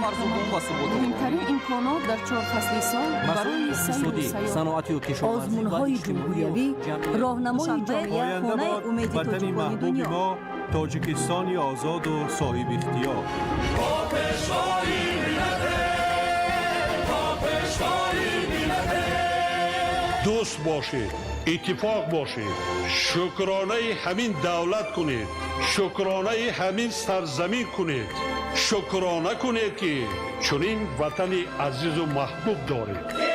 مهمترین امکانات در 4 فصل سال برای سیر و سیاحت، آزمون‌های جمهوریوی، راهنمای جامعه خانه امید تاجیکان دنیا. تاجیکستانی آزاد و صاحب اختیار. دوست باشید، اتفاق باشید، شکرانه همین دولت کنید، شکرانه همین سرزمین کنید، شکرانه کنید که چنین وطن عزیز و محبوب دارید.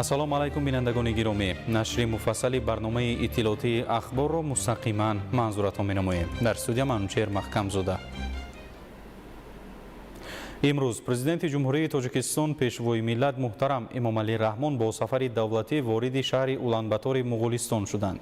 ассалому алайкум бинандагони гиромӣ, нашри муфассали барномаи иттилоотии ахборро мустақиман манзуратон менамоем. дар студия манучер маҳкамзода. имрӯз президенти ҷумҳурии тоҷикистон пешвои миллат муҳтарам эмомалӣ раҳмон бо сафари давлатӣ вориди шаҳри уланбатори муғулистон шуданд.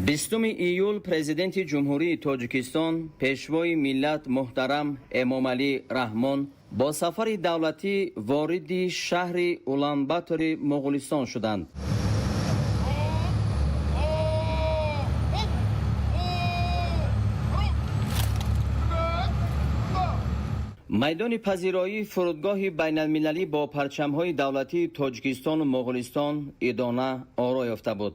20 июл президенти ҷумҳурии тоҷикистон пешвои миллат муҳтарам эмомалӣ раҳмон با سفر دولتی وارد شهر اولانباتور مغولستان شدند. میدان پذیرایی فرودگاه بین المللی با پرچم‌های دولتی تاجیکستان و مغولستان ادانه آرا یافته بود.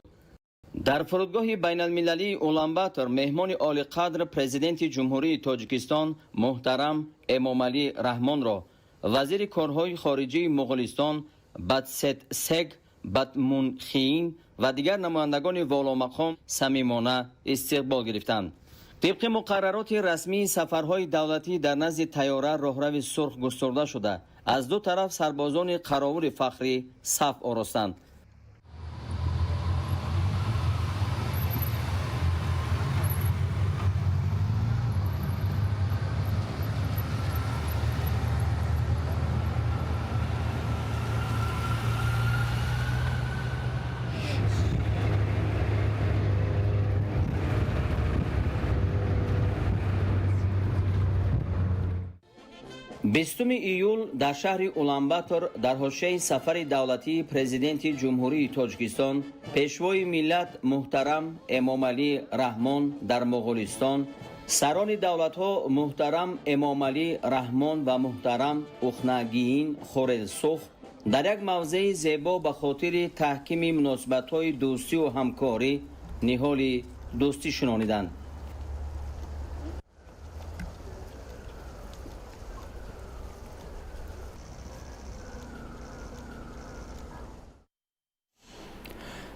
در فرودگاه بین المللی اولانباتور مهمان عالی قدر پرزیدنت جمهوری تاجیکستان محترم امامعلی رحمان را وزیر کارهای خارجه مغولستان بدستسگ بدمونخین و دیگر نمایندگان والامقام صمیمانه استقبال گرفتند. طبق مقررات رسمی سفرهای دولتی در نزد طیاره راهرو سرخ گسترده شده از دو طرف سربازان قراول فخری صف آراستند. بیستم ایول در شهر اولانباتور در حاشیه سفر دولتی پرزیدنت جمهوری تاجیکستان پیشوای ملت محترم امامعلی رحمان در مغولستان سران دولت‌ها محترم امامعلی رحمان و محترم اخنگین خورلسوخ در یک موضع زیبا به خاطر تحکیم مناسبت‌های دوستی و همکاری نهال دوستی شنانیدند.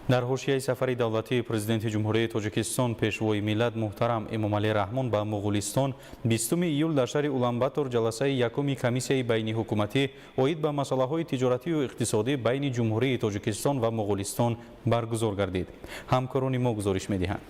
дар ҳошияи сафари давлатии президенти ҷумҳурии тоҷикистон пешвои миллат муҳтарам эмомалӣ раҳмон ба муғулистон 20 июл дар шаҳри уланбатор ҷаласаи якуми комиссияи байниҳукуматӣ оид ба масъалаҳои тиҷоратию иқтисодӣ байни ҷумҳурии тоҷикистон ва муғулистон баргузор гардид. ҳамкорони мо гузориш медиҳанд.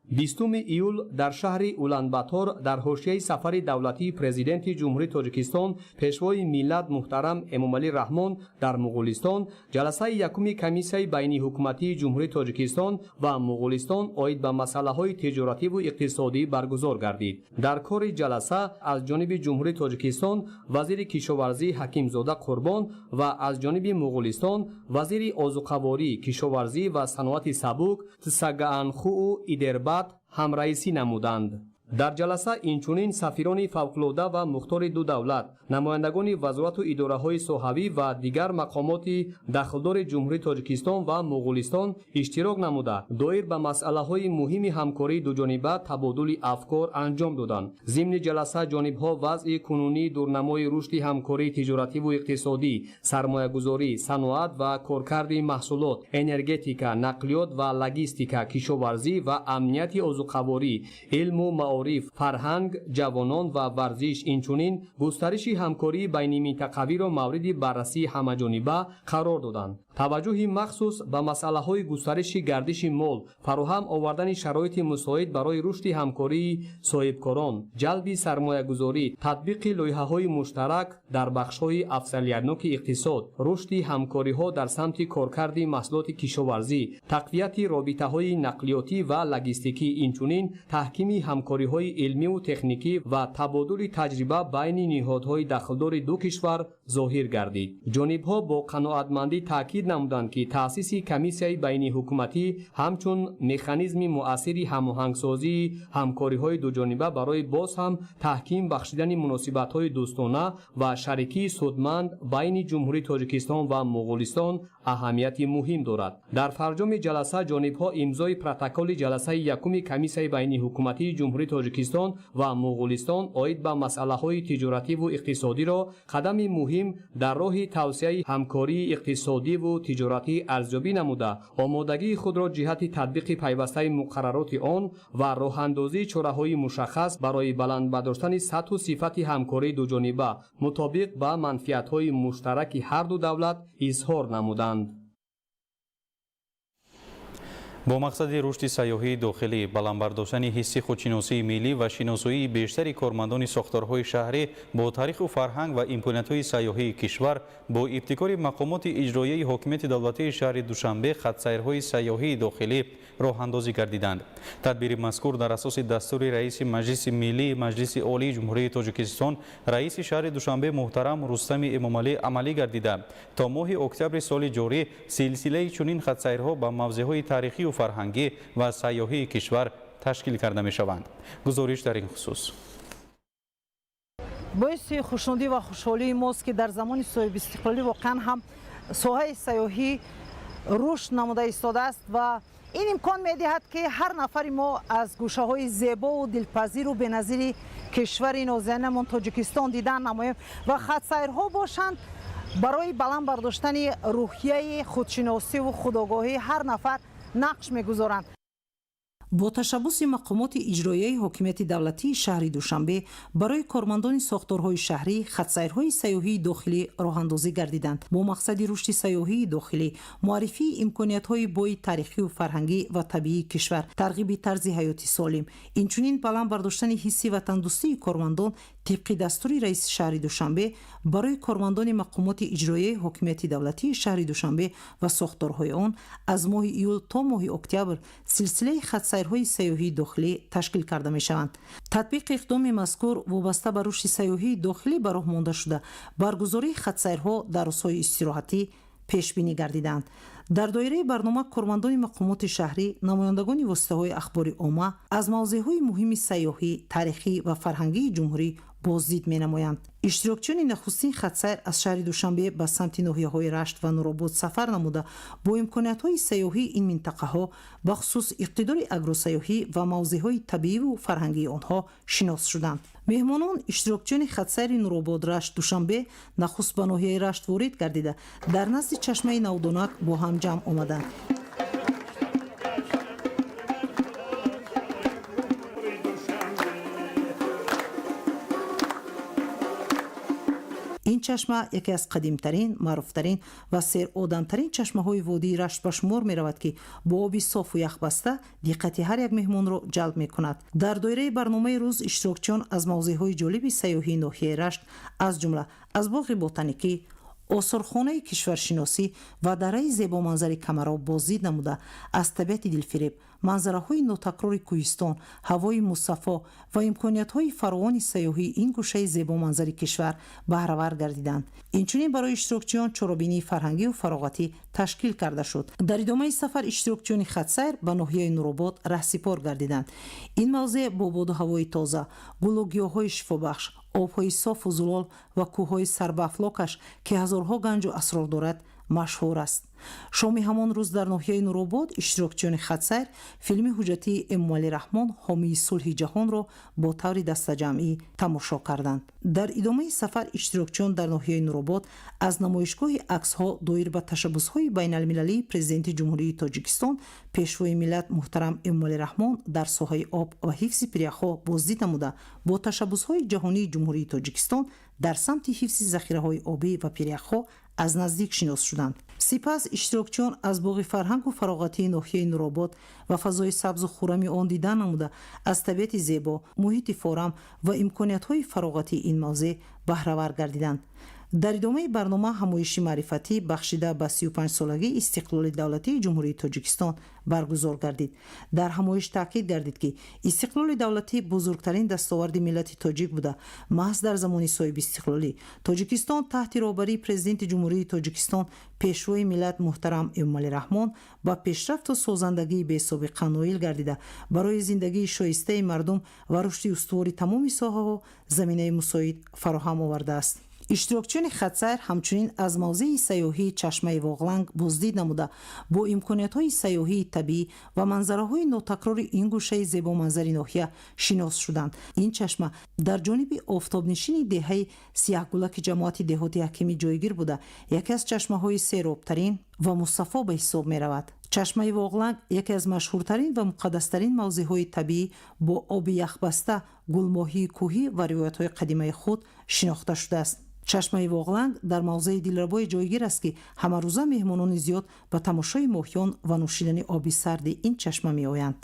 20 июл дар шаҳри уланбатор дар ҳошияи сафари давлатии президенти ҷумҳурии тоҷикистон пешвои миллат муҳтарам эмомалӣ раҳмон дар муғулистон ҷаласаи якуми комиссияи байниҳукуматии ҷумҳурии тоҷикистон ва муғулистон оид ба масъалаҳои тиҷоративу иқтисодӣ баргузор гардид. дар кори ҷаласа аз ҷониби ҷумҳурии тоҷикистон вазири кишоварзӣ ҳакимзода қурбон ва аз ҷониби муғулистон вазири озуқаворӣ кишоварзӣ ва саноати сабук тсагаанхуу идербат ҳамраисӣ намуданд. дар ҷаласа инчунин сафирони фавқулода ва мухтори ду давлат, намояндагони вазорату идораҳои соҳавӣ ва дигар мақомоти дахлдори ҷумҳурии тоҷикистон ва муғулистон иштирок намуда доир ба масъалаҳои муҳими ҳамкории дуҷониба табодули афкор анҷом доданд. зимни ҷаласа ҷонибҳо вазъи кунунии дурнамои рушди ҳамкории тиҷоративу иқтисодӣ, сармоягузорӣ, саноат ва коркарди маҳсулот, энергетика, нақлиёт ва логистика, кишоварзӣ ва амнияти озуқаворӣ, илму маориф, фарҳанг, ҷавонон ва варзиш, инчунин густариши ҳамкории байниминтақавиро мавриди баррасии ҳамаҷониба қарор доданд. таваҷҷӯҳи махсус ба масъалаҳои густариши гардиши мол, фароҳам овардани шароити мусоид барои рушди ҳамкории соҳибкорон, ҷалби сармоягузорӣ, татбиқи лоиҳаҳои муштарак дар бахшҳои афзалиятноки иқтисод, рушди ҳамкориҳо дар самти коркарди маҳсулоти кишоварзӣ, тақвияти робитаҳои нақлиётӣ ва логистикӣ, инчунин таҳкими ҳамкориҳои илмиву техникӣ ва табодули таҷриба байни ниҳодҳои дахлдори ду кишвар зоҳир гардид. ҷонибҳо бо қаноатмандӣ таъкид намуданд, ки таъсиси комиссияи байниҳукуматӣ ҳамчун механизми муассири ҳамоҳангсозии ҳамкориҳои дуҷониба барои боз ҳам таҳким бахшидани муносибатҳои дӯстона ва шарикии судманд байни ҷумҳурии Тоҷикистон ва Муғулистон аҳамияти муҳим дорад. дар фарҷоми ҷаласа ҷонибҳо имзои протоколи ҷаласаи якуми комиссияи байниҳукуматии ҷумҳурии Тоҷикистон ва Муғулистон оид ба масъалаҳои тиҷоративу иқтисодиро қадами муҳим дар роҳи тавсеяи ҳамкории иқтисодиву тиҷоратӣ арзёбӣ намуда, омодагии худро ҷиҳати татбиқи пайвастаи муқаррароти он ва роҳандозии чораҳои мушаххас барои баланд бардоштани сатҳу сифати ҳамкории дуҷониба мутобиқ ба манфиатҳои муштараки ҳарду давлат изҳор намуданд. бо мақсади рушди сайёҳии дохилӣ, баландбардоштани ҳисси худшиносии миллӣ ва шиносоии бештари кормандони сохторҳои шаҳрӣ бо таъриху фарҳанг ва имкониятҳои сайёҳии кишвар, бо ибтикори мақомоти иҷроияи ҳокимияти давлатии шаҳри Душанбе хатсайрҳои сайёҳии дохилӣ роҳандозӣ гардиданд. тадбири мазкур дар асоси дастури раиси Маҷлиси Миллии Маҷлиси Олии Ҷумҳурии Тоҷикистон, раиси шаҳри Душанбе муҳтарам Рустами Эмомалӣ амалӣ гардида, то моҳи октябри соли ҷорӣ силсилаи чунин хатсайрҳо ба мавзеъҳои таърихию фарҳангӣ ва сайёҳии кишвар ташкил карда мешаванд. гузориш дар ин хусус. боиси хушнудӣ ва хушҳолии мост, ки дар замони соҳибистиқлолӣ воқеан ҳам соҳаи сайёҳӣ рушд намуда истодааст ва ин имкон медиҳад, ки ҳар нафари мо аз гӯшаҳои зебову дилпазиру беназири кишвари нозиянамон Тоҷикистон дидан намоем ва хатсайрҳо бошанд барои баланд бардоштани рӯҳияи худшиносиву худогоҳии ҳар нафар нақш мегузоранд. бо ташаббуси мақомоти иҷроияи ҳокимияти давлатии шаҳри Душанбе барои кормандони сохторҳои шаҳрӣ хатсайрҳои сайёҳии дохилӣ роҳандозӣ гардиданд. бо мақсади рушди сайёҳии дохилӣ, муаррифии имкониятҳои бои таърихию фарҳангӣ ва табиии кишвар, тарғиби тарзи ҳаёти солим, инчунин баланд бардоштани ҳисси ватандӯстии кормандон тибқи дастури раиси шаҳри Душанбе барои кормандони мақомоти иҷроияи ҳокимияти давлатии шаҳри Душанбе ва сохторҳои он аз моҳи июл то моҳи октябр силсилаи хатсайрҳои сайёҳии дохилӣ ташкил карда мешаванд. татбиқи иқдоми мазкур вобаста ба рушди сайёҳии дохилӣ ба роҳ монда шуда, баргузории хатсайрҳо дар рӯзҳои истироҳатӣ пешбинӣ гардиданд. дар доираи барнома кормандони мақомоти шаҳрӣ, намояндагони воситаҳои ахбори омма аз мавзеъҳои муҳими сайёҳӣ, таърихӣ ва фарҳангии ҷумҳурӣ боздид менамоянд. иштирокчиёни нахустин хатсайр аз шаҳри Душанбе ба самти ноҳияҳои Рашт ва Нуробод сафар намуда бо имкониятҳои сайёҳии ин минтақаҳо, бахусус иқтидори агросайёҳӣ ва мавзеъҳои табииву фарҳангии онҳо шинос шуданд. меҳмонон иштирокчиёни хатсайри Нуробод Рашт Душанбе нахуст ба ноҳияи Рашт ворид гардида дар назди чашмаи Навдонак бо ҳам ҷамъ омаданд. ин чашма яке аз қадимтарин, маъруфтарин ва серодамтарин чашмаҳои водии Рашт ба шумор меравад, ки бо оби софу яхбаста диққати ҳар як меҳмонро ҷалб мекунад. дар доираи барномаи рӯз иштирокчиён аз мавзеъҳои ҷолиби сайёҳии ноҳияи Рашт, аз ҷумла аз боғи ботаникӣ, осорхонаи кишваршиносӣ ва дараи зебоманзари Камаро боздид намуда, аз табиати дилфиреб, манзараҳои нотакрори Кӯҳистон, ҳавои мусаффо ва имкониятҳои фаровони сайёҳии ин гӯшаи зебоманзари кишвар баҳравар гардиданд. инчунин барои иштирокчиён чорабинии фарҳангию фароғатӣ ташкил карда шуд. дар идомаи сафар иштирокчиёни хатсайр ба ноҳияи Нуробод раҳсипор гардиданд. ин мавзеъ бо боду ҳавои тоза, гулу гиёҳҳои шифобахш, обҳои софу зулол ва кӯҳҳои сарбафлокаш, ки ҳазорҳо ганҷу асрор дорад, машҳур аст. шоми ҳамон рӯз дар ноҳияи Нуробод иштирокчиёни хатсайр филми ҳуҷҷатии Эмомалӣ Раҳмон ҳомии сулҳи ҷаҳонро бо таври дастаҷамъӣ тамошо карданд. дар идомаи сафар иштирокчиён дар ноҳияи Нуробод аз намоишгоҳи аксҳо доир ба ташаббусҳои байналмилалии президенти ҷумҳурии Тоҷикистон, пешвои миллат муҳтарам Эмомалӣ Раҳмон дар соҳаи об ва ҳифзи прияхҳо боздид намуда, бо ташаббусҳои ҷаҳонии ҷумҳурии Тоҷикистон дар самти ҳифзи захираҳои обӣ ва прияхҳо аз наздик шинос шуданд. сипас иштирокчиён аз боғи фарҳангу фароғатии ноҳияи нуробод ва фазои сабзу хурами он дидан намуда аз табиати зебо, муҳити форам ва имкониятҳои фароғатии ин мавзеъ баҳравар гардиданд. дар идомаи барнома ҳамоиши маърифатӣ бахшида ба 35-солагии истиқлоли давлатии ҷумҳурии тоҷикистон баргузор гардид. дар ҳамоиш таъкид гардид ки истиқлоли давлатӣ бузургтарин дастоварди миллати тоҷик буда. маҳз дар замони соҳиби истиқлолӣ тоҷикистон таҳти роҳбарии президенти ҷумҳурии тоҷикистон пешвои миллат муҳтарам Эмомалӣ Раҳмон ба пешрафту созандагии бесобиқа ноил гардида барои зиндагии шоистаи мардум ва рушди устувори тамоми соҳаҳо заминаи мусоид фароҳам овардааст. иштирокчиёни хатсайр ҳамчунин аз мавзеи сайёҳии чашмаи Воғланг боздид намуда бо имкониятҳои сайёҳии табиӣ ва манзараҳои нотакрори ин гӯшаи зебоманзари ноҳия шинос шуданд. ин чашма дар ҷониби офтобнишини деҳаи сияҳгулаки ҷамоати деҳоти ҳакимӣ ҷойгир буда яке аз чашмаҳои серобтарин ва мусаффо ба ҳисоб меравад. чашмаи Воғланг яке аз машҳуртарин ва муқаддастарин мавзеъҳои табиӣ бо оби яхбаста, гулмоҳии кӯҳӣ ва ривоятҳои қадимаи худ шинохта шудааст. чашмаи Воғланг дар мавзеи дилрабои ҷойгир аст ки ҳамарӯза меҳмонони зиёд ба тамошои моҳиён ва нӯшидани оби сарди ин чашма меоянд.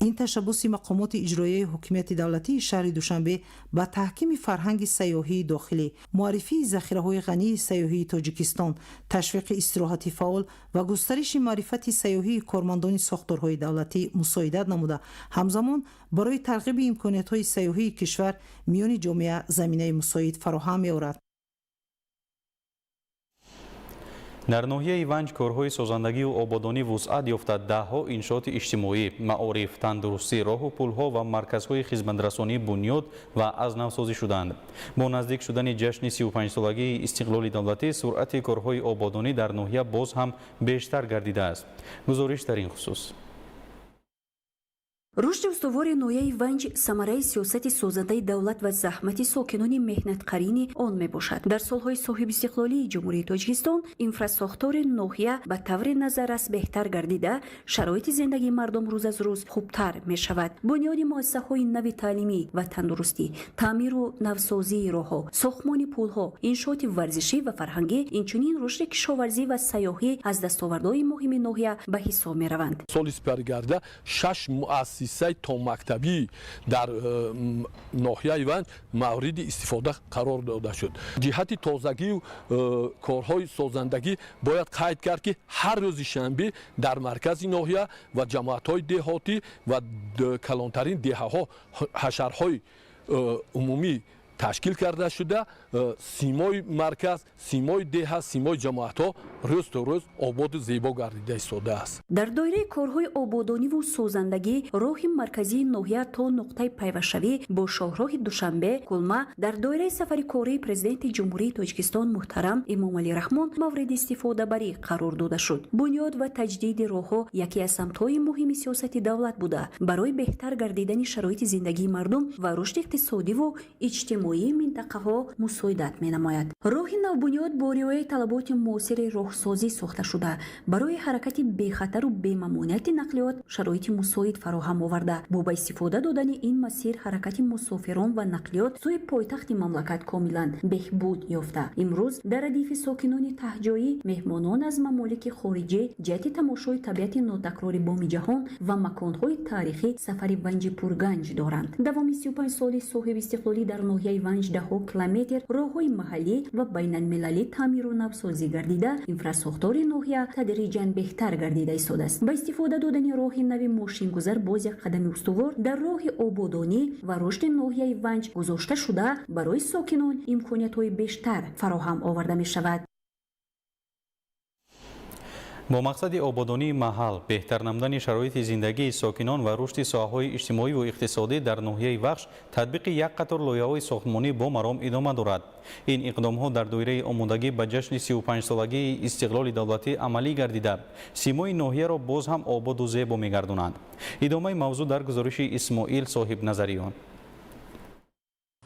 ин ташаббуси мақомоти иҷроияи ҳокимияти давлатии шаҳри Душанбе ба таҳкими фарҳанги сайёҳии дохилӣ, муаррифии захираҳои ғании сайёҳии Тоҷикистон, ташвиқи истироҳати фаъол ва густариши маърифати сайёҳии кормандони сохторҳои давлатӣ мусоидат намуда, ҳамзамон барои тарғиби имкониятҳои сайёҳии кишвар миёни ҷомеа заминаи мусоид фароҳам меорад. дар ноҳияи Ванҷ корҳои созандагию ободонӣ вусъат ёфта даҳҳо иншооти иҷтимоӣ, маориф, тандурустӣ, роҳу пулҳо ва марказҳои хизматрасонӣ бунёд ва аз навсозӣ шуданд. бо наздик шудани ҷашни 35-солагии истиқлоли давлатӣ суръати корҳои ободонӣ дар ноҳия боз ҳам бештар гардидааст. гузориш дар ин хусус. рушди устувори ноҳияи Ванҷ самараи сиёсати созандаи давлат ва заҳмати сокинони меҳнатқарини он мебошад. дар солҳои соҳибистиқлолии ҷумҳурии Тоҷикистон инфраструктури ноҳия ба таври назаррас беҳтар гардида, шароити зиндагии мардум рӯз аз рӯз хубтар мешавад. бунёди муассисаҳои нави таълимӣ ва тандурустӣ, таъмиру навсозии роҳҳо, сохтмони пулҳо, иншооти варзишӣ ва фарҳангӣ, инчунин рушди кишоварзӣ ва сайёҳӣ аз дастовардҳои муҳими ноҳия ба ҳисоб мераванд. соли сипаргарда 6 муассисаи томактабӣ дар ноҳияи Ванҷ мавриди истифода қарор дода шуд. ҷиҳати тозагию корҳои созандагӣ бояд қайд кард ки ҳар рӯзи шанбе дар маркази ноҳия ва ҷамоатҳои деҳотӣ ва калонтарин деҳаҳо ҳашарҳои умумӣ ташкил карда шуда симои марказ, симои деҳа, симои ҷамоатҳо рӯз то рӯз ободу зебо гардида истодааст. дар доираи корҳои ободониву созандагӣ роҳи марказии ноҳия то нуқтаи пайвастшавӣ бо шоҳроҳи Душанбе, Кулма дар доираи сафари кории президенти ҷумҳурии Тоҷикистон муҳтарам Эмомалӣ Раҳмон мавриди истифодабарӣ қарор дода шуд. бунёд ва таҷдиди роҳҳо яке аз самтҳои муҳими сиёсати давлат буда барои беҳтар гардидани шароити зиндагии мардум ва рушди иқтисодиву иҷтимоии минтақаҳо мусоидат менамояд. роҳи навбунёд бо риояи талаботи муосири роҳсозӣ сохта шуда барои ҳаракати бехатару бемамонияти нақлиёт шароити мусоид фароҳам оварда, бо ба истифода додани ин масир ҳаракати мусофирон ва нақлиёт сӯи пойтахти мамлакат комилан беҳбуд ёфта. имрӯз дар радифи сокинони таҳҷоӣ меҳмонон аз мамолики хориҷӣ ҷиҳати тамошои табиати нотакрори боми ҷаҳон ва маконҳои таърихӣ сафари Ванҷи пурганҷ доранд. давоми 35 соли соҳибистиқлолӣ дар ноҳияи Ванҷ даҳҳо километр роҳҳои маҳаллӣ ва байналмилалӣ таъмиру навсозӣ гардида, инфраструктури ноҳия тадриҷан беҳтар гардида истодааст. ба истифода додани роҳи нави мошингузар боз як қадами устувор дар роҳи ободонӣ ва рушди ноҳияи Ванҷ гузошта шуда барои сокинон имкониятҳои бештар фароҳам оварда мешавад. бо мақсади ободонии маҳал, беҳтар намудани шароити зиндагии сокинон ва рушди соҳаҳои иҷтимоиву иқтисодӣ дар ноҳияи Вахш, татбиқи як қатор лоиҳаҳои сохтмонӣ бо маром идома дорад. ин иқдомҳо дар доираи омодагӣ ба ҷашни 35-солагии истиқлоли давлатӣ амалӣ гардида, симои ноҳияро боз ҳам ободу зебо мегардонанд. идомаи мавзӯъ дар гузориши Исмоил Соҳибназариён.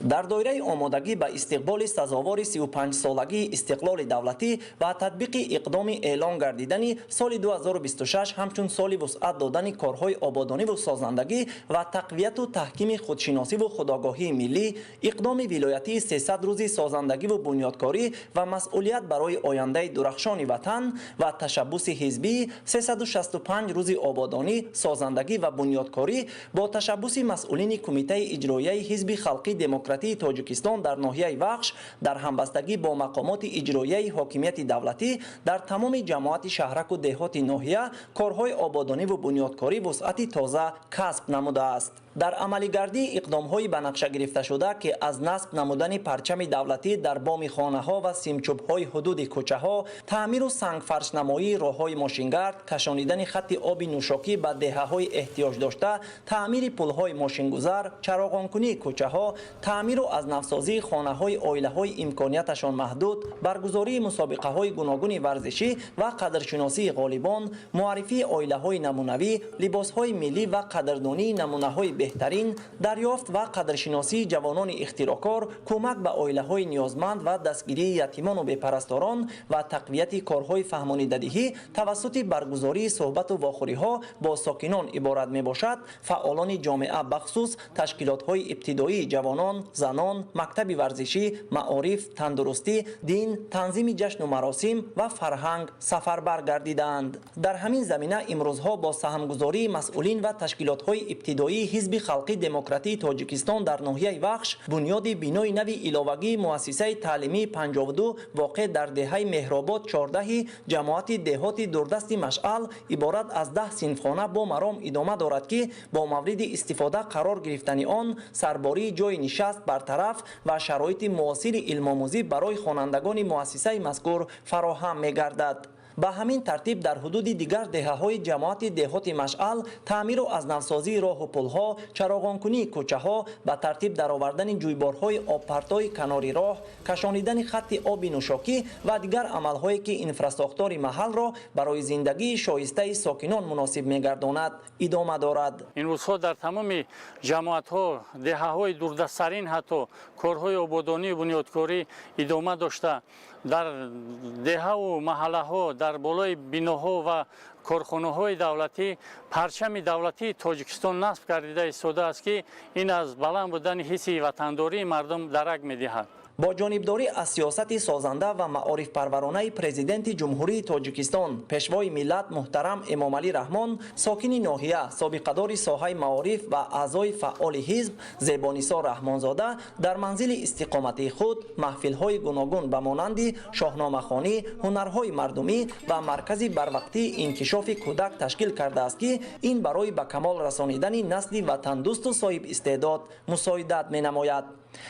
در دایره آمادگی به استقبال سزاوار 35 سالگی استقلال دولتی و تطبیق اقدام اعلان گردیدن سال 2026 همچون سال وسعت دادن کارهای آبادانی و سازندگی و تقویت و تحکیم خودشناسی و خودآگاهی ملی، اقدام ولایتی 300 روزی سازندگی و بنیادکاری و مسئولیت برای آینده درخشان وطن و تشبث حزبی 365 روزی آبادانی، سازندگی و بنیادکاری با تشبث مسئولین کمیته اجرایی حزب خلقی دموکراتی تاجیکستان در ناحیه وخش در همبستگی با مقامات اجرایی حاکمیت دولتی در تمام جماعت شهرک و دهات ناحیه کارهای آبادانی و بنیادکاری وسعت تازه کسب نموده است. در عملیگردی اقدام‌های به نقشه گرفته شده که از نصب نمودن پرچم دولتی در بام خانه‌ها و سیمچوب‌های حدود کوچه‌ها، تعمیر و سنگفرش نمایی راه‌های ماشینگرد، کشانیدن خط آب نوشاکی به دهه‌های احتیاج داشته، تعمیر پل‌های ماشینگذر، چراغانکنی کوچه‌ها، تعمیر و از نوسازی خانه‌های عائله‌های امکانیتشان محدود، برگزاری مسابقه‌های گوناگون ورزشی و قدرشناسی غالبان، معرفی عائله‌های نمونوی، لباس‌های ملی و قدردانی نمونه‌های بهترین، دریافت و قدرشناسی جوانان اختراعکار، کمک به عائله‌های نیازمند و دستگیری یتیمان و بی‌پرستاران و تقویت کارهای فهمانی دادهی توسط برگزاری صحبت و واخوری‌ها با ساکنان عبارت میباشد. فعالان جامعه بخصوص تشکیلات‌های ابتدایی جوانان، زنان، مکتب ورزشی، معارف، تندرستی، دین، تنظیم جشن و مراسم و فرهنگ سفربر گردیدند. در همین زمینه امروزها با سهمگذاری مسئولین و تشکیلات‌های ابتدایی حزب خلقی دموکراتی تاجیکستان در ناحیه وخش بنیاد بینای نوی علاوگی مؤسسه تعلیمی 52 واقع در دهه مهرآباد 14 جماعت دهات دوردست مشعل عبارت از 10 صنفخانه با مرام ادامه دارد که با مورد استفاده قرار گرفتن آن سرباری جای نشست برطرف و شرایط معاصر علم آموزی برای خوانندگان مؤسسه مذکور فراهم می‌گردد. به همین ترتیب در حدود دیگر دهه‌های جماعت دهات مشعل تعمیر و از نوسازی راه و پل‌ها، چراغانکنی کوچه‌ها، به ترتیب درآوردن جویبارهای آبپرتای کناری راه، کشانیدن خط آب نوشاکی و دیگر عمل‌هایی که انفراستراکچور محل را برای زندگی شایسته ساکنان مناسب می‌گرداند ادامه دارد. این روزها در تمام جماعت‌ها، دهه‌های دوردست‌ترین حتی کارهای آبادانی و بنیادکاری ادامه داشته در دهه و محله ها در بالای بیناها و کارخانه های دولتی پرچم دولتی تاجیکستان نصب گردیده ایستاده است که این از بلند بودن حس وطنداری مردم درک می‌دهد. با جانبداری از سیاست سازنده و معارف پرورانه پرزیدنت جمهوری تاجیکستان پیشوای ملت محترم امامعلی رحمان، ساکن ناحیه، سابقه‌دار ساحه معارف و اعضای فعال حزب زیبانیسا رحمانزاده در منزل استقامتی خود محفل‌های گوناگون به مانند شاهنامه‌خوانی، هنرهای مردمی و مرکز بروقتی انکشاف کودک تشکیل کرده است که این برای به کمال رسانیدن نسل وطن دوست و صاحب استعداد مساعدت می‌نماید.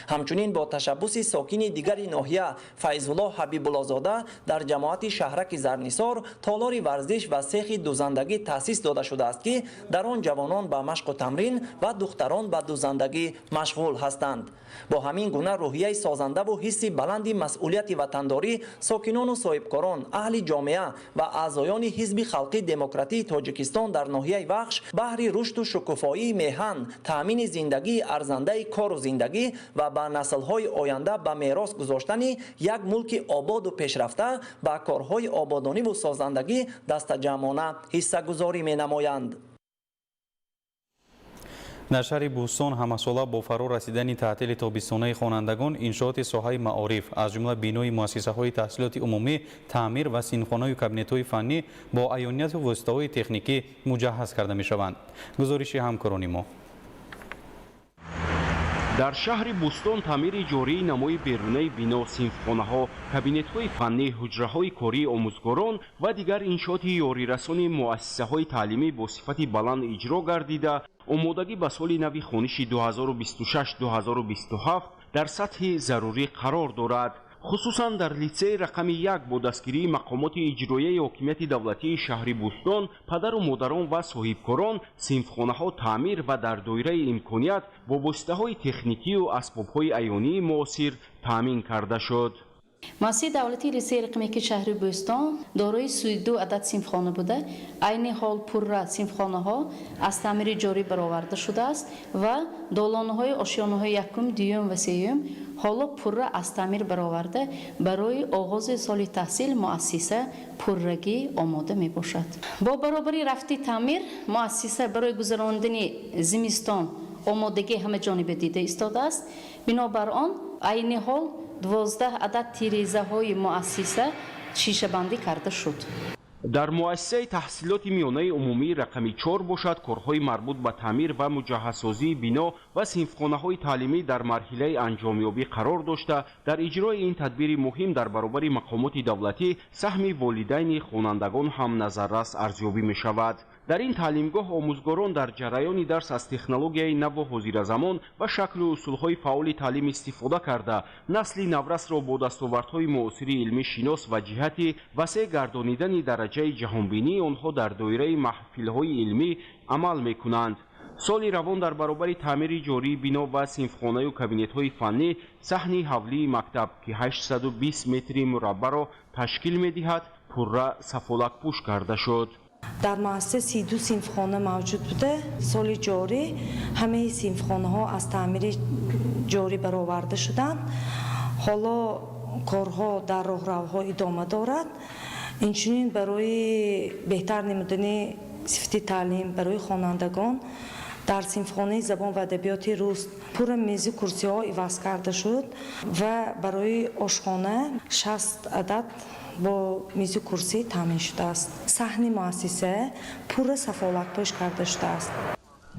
همچنین با تشبث ساکن دیگر ناحیه فیض‌الله حبیب‌الله زاده در جماعت شهرک زرنیسار تالار ورزش و سیخ دوزندگی تأسیس داده شده است که در آن جوانان به مشق و تمرین و دختران به دوزندگی مشغول هستند. با همین گونه روحیه سازنده و حس بلند مسئولیت وطنداری ساکنان و صاحبکاران، اهل جامعه و اعضایان حزب خلقی دموکراتی تاجیکستان در ناحیه وخش بهر رشد و شکوفایی میهن، تامین زندگی ارزنده کار و زندگی و به نسل‌های آینده به میراث گذاشتن یک ملک آباد و پیشرفته به کارهای آبادانی و سازندگی دست جمعانه حصه‌گذاری می‌نمایند. در شهر بوستان همساله با فرا رسیدن تعطیل تابستانه خوانندگان انشاءات ساحه معارف از جمله بینای مؤسسه‌های تحصیلات عمومی، تعمیر و سینخانه و کابینت‌های فنی با عیانیت و واسطه‌های تکنیکی مجهز کرده می‌شوند. گزارش همکاران ما. در شهر بوستان تعمیر جاری نمای بیرونی بنا، صنفخانه‌ها، کابینت‌های فنی، حجره‌های کاری آموزگاران و دیگر انشاءات یاری رسانی مؤسسه‌های تعلیمی با صفت بلند اجرا گردیده آمادگی به سال نو خوانش 2026-2027 در سطح ضروری قرار دارد. خصوصا در لیسه رقم 1 با دستگیری مقامات اجرایی حاکمیت دولتی شهر بوستان، پدر و مادران و صاحبکاران صنفخانه‌ها تعمیر و در دایره امکانیت با واسطه‌های تکنیکی و اسباب‌های عیانی معاصر تامین کرده شد. مؤسسه دولتی لیسه رقمی شهر بوستان دارای 32 عدد صنفخانه بوده. عین حال پرره صنفخانه ها از تعمیر جاری برآورده شده است و دالانه های آشیانه های یکم، دوم و سوم حالا پرره از تعمیر برآورده برای آغاز سال تحصیل مؤسسه پررگی آماده می باشد. با برابری رفتی تعمیر مؤسسه برای گذراندن زمستان آمادگی همه جانبه دیده ایستاده است. بنابر آن عین حال 12 عدد تیریزه های مؤسسه شیشه بندی کرده شد. در مؤسسه تحصیلات میانه عمومی رقمی 4 باشد کارهای مربوط به تعمیر و مجهزسازی بنا و صنفخانه‌های تعلیمی در مرحله انجامیابی قرار داشته در اجرای این تدبیر مهم در برابر مقامات دولتی سهم والدین خوانندگان هم نظررس ارزیابی می شود. در این تعلیمگاه آموزگاران در جریان درس از تکنولوژیای نو و حاضرزمان و شکل و اصولهای فعال تعلیم استفاده کرده نسل نورس را با دستاوردهای معاصر علمی شناس و جهت وسیع گردانیدن درجه جهانبینی آنها در دایره محفل‌های علمی عمل می‌کنند. سال روان در برابر تعمیر جاری بنا و صنفخانه و کابینت‌های فنی صحن حولی مکتب که 820 متر مربع را تشکیل می‌دهد پرره سفالک پوش کرده شد. در مؤسسه 32 صنفخانه موجود بوده. سال جاری همه صنفخانه ها از تعمیر جاری برآورده شدند. حالا کارها در راهروها ادامه دارد. اینچنین برای بهتر نمودن صفت تعلیم برای خوانندگان در صنفخانه زبان و ادبیات روز پر میز و کرسی ها عوض کرده شد و برای آشخانه 60 عدد با میز و کرسی تامین شده است. صحن مؤسسه پر سفالک پوش کرده شده است.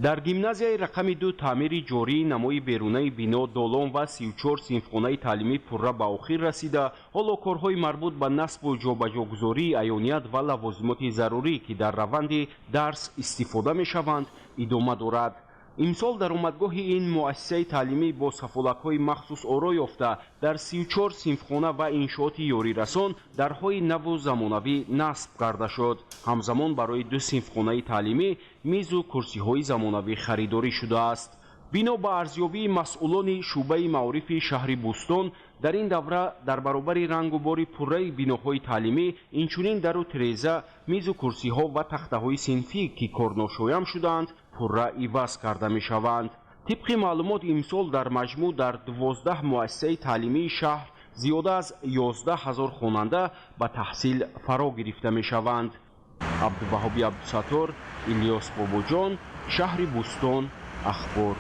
در گیمنازیای رقم 2 تعمیر جاری نمای بیرونی بنا دالان و 34 صنفخانه تعلیمی پرره به آخر رسیده. حالا کارهای مربوط به نصب و جابجاگذاری عیانیت و لوازمات ضروری که در روند درس استفاده می شوند ادامه دارد. امسال در آمدگاه این مؤسسه تعلیمی با سفالک‌های مخصوص آرا یافته در 34 صنفخانه و انشاءات یاری رسان درهای نو و زمانوی نصب کرده شد. همزمان برای 2 صنفخانه تعلیمی میز و کرسی‌های زمانوی خریداری شده است. بنا به ارزیابی مسئولان شعبه معارف شهر بوستان در این دوره در برابر رنگ و بار پره بناهای تعلیمی اینچنین در و تریزه میز و کرسی‌ها و تخته‌های صنفی که کار ناشایان شدند پرره عوض کرده می شوند. طبق معلومات امسال در مجموع در 12 مؤسسه تعلیمی شهر زیاده از 11,000 خواننده به تحصیل فرا گرفته می شوند. عبدالوهاب عبدالستار، الیاس باباجان، شهر بوستان، اخبار.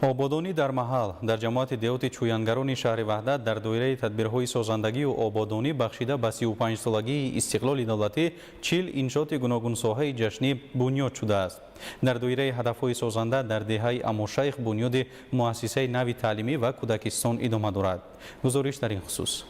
آبادانی در محل در جماعت دیوت چویانگران شهر وحدت در دایره تدبیرهای سازندگی و آبادانی بخشیده به 35 سالگی استقلال دولتی 40 انشاءات گوناگون ساحه جشنی بنیاد شده است. در دایره هدفهای سازنده در دهه اماشیخ بنیاد مؤسسه نوی تعلیمی و کودکستان ادامه دارد. گزارش در این خصوص.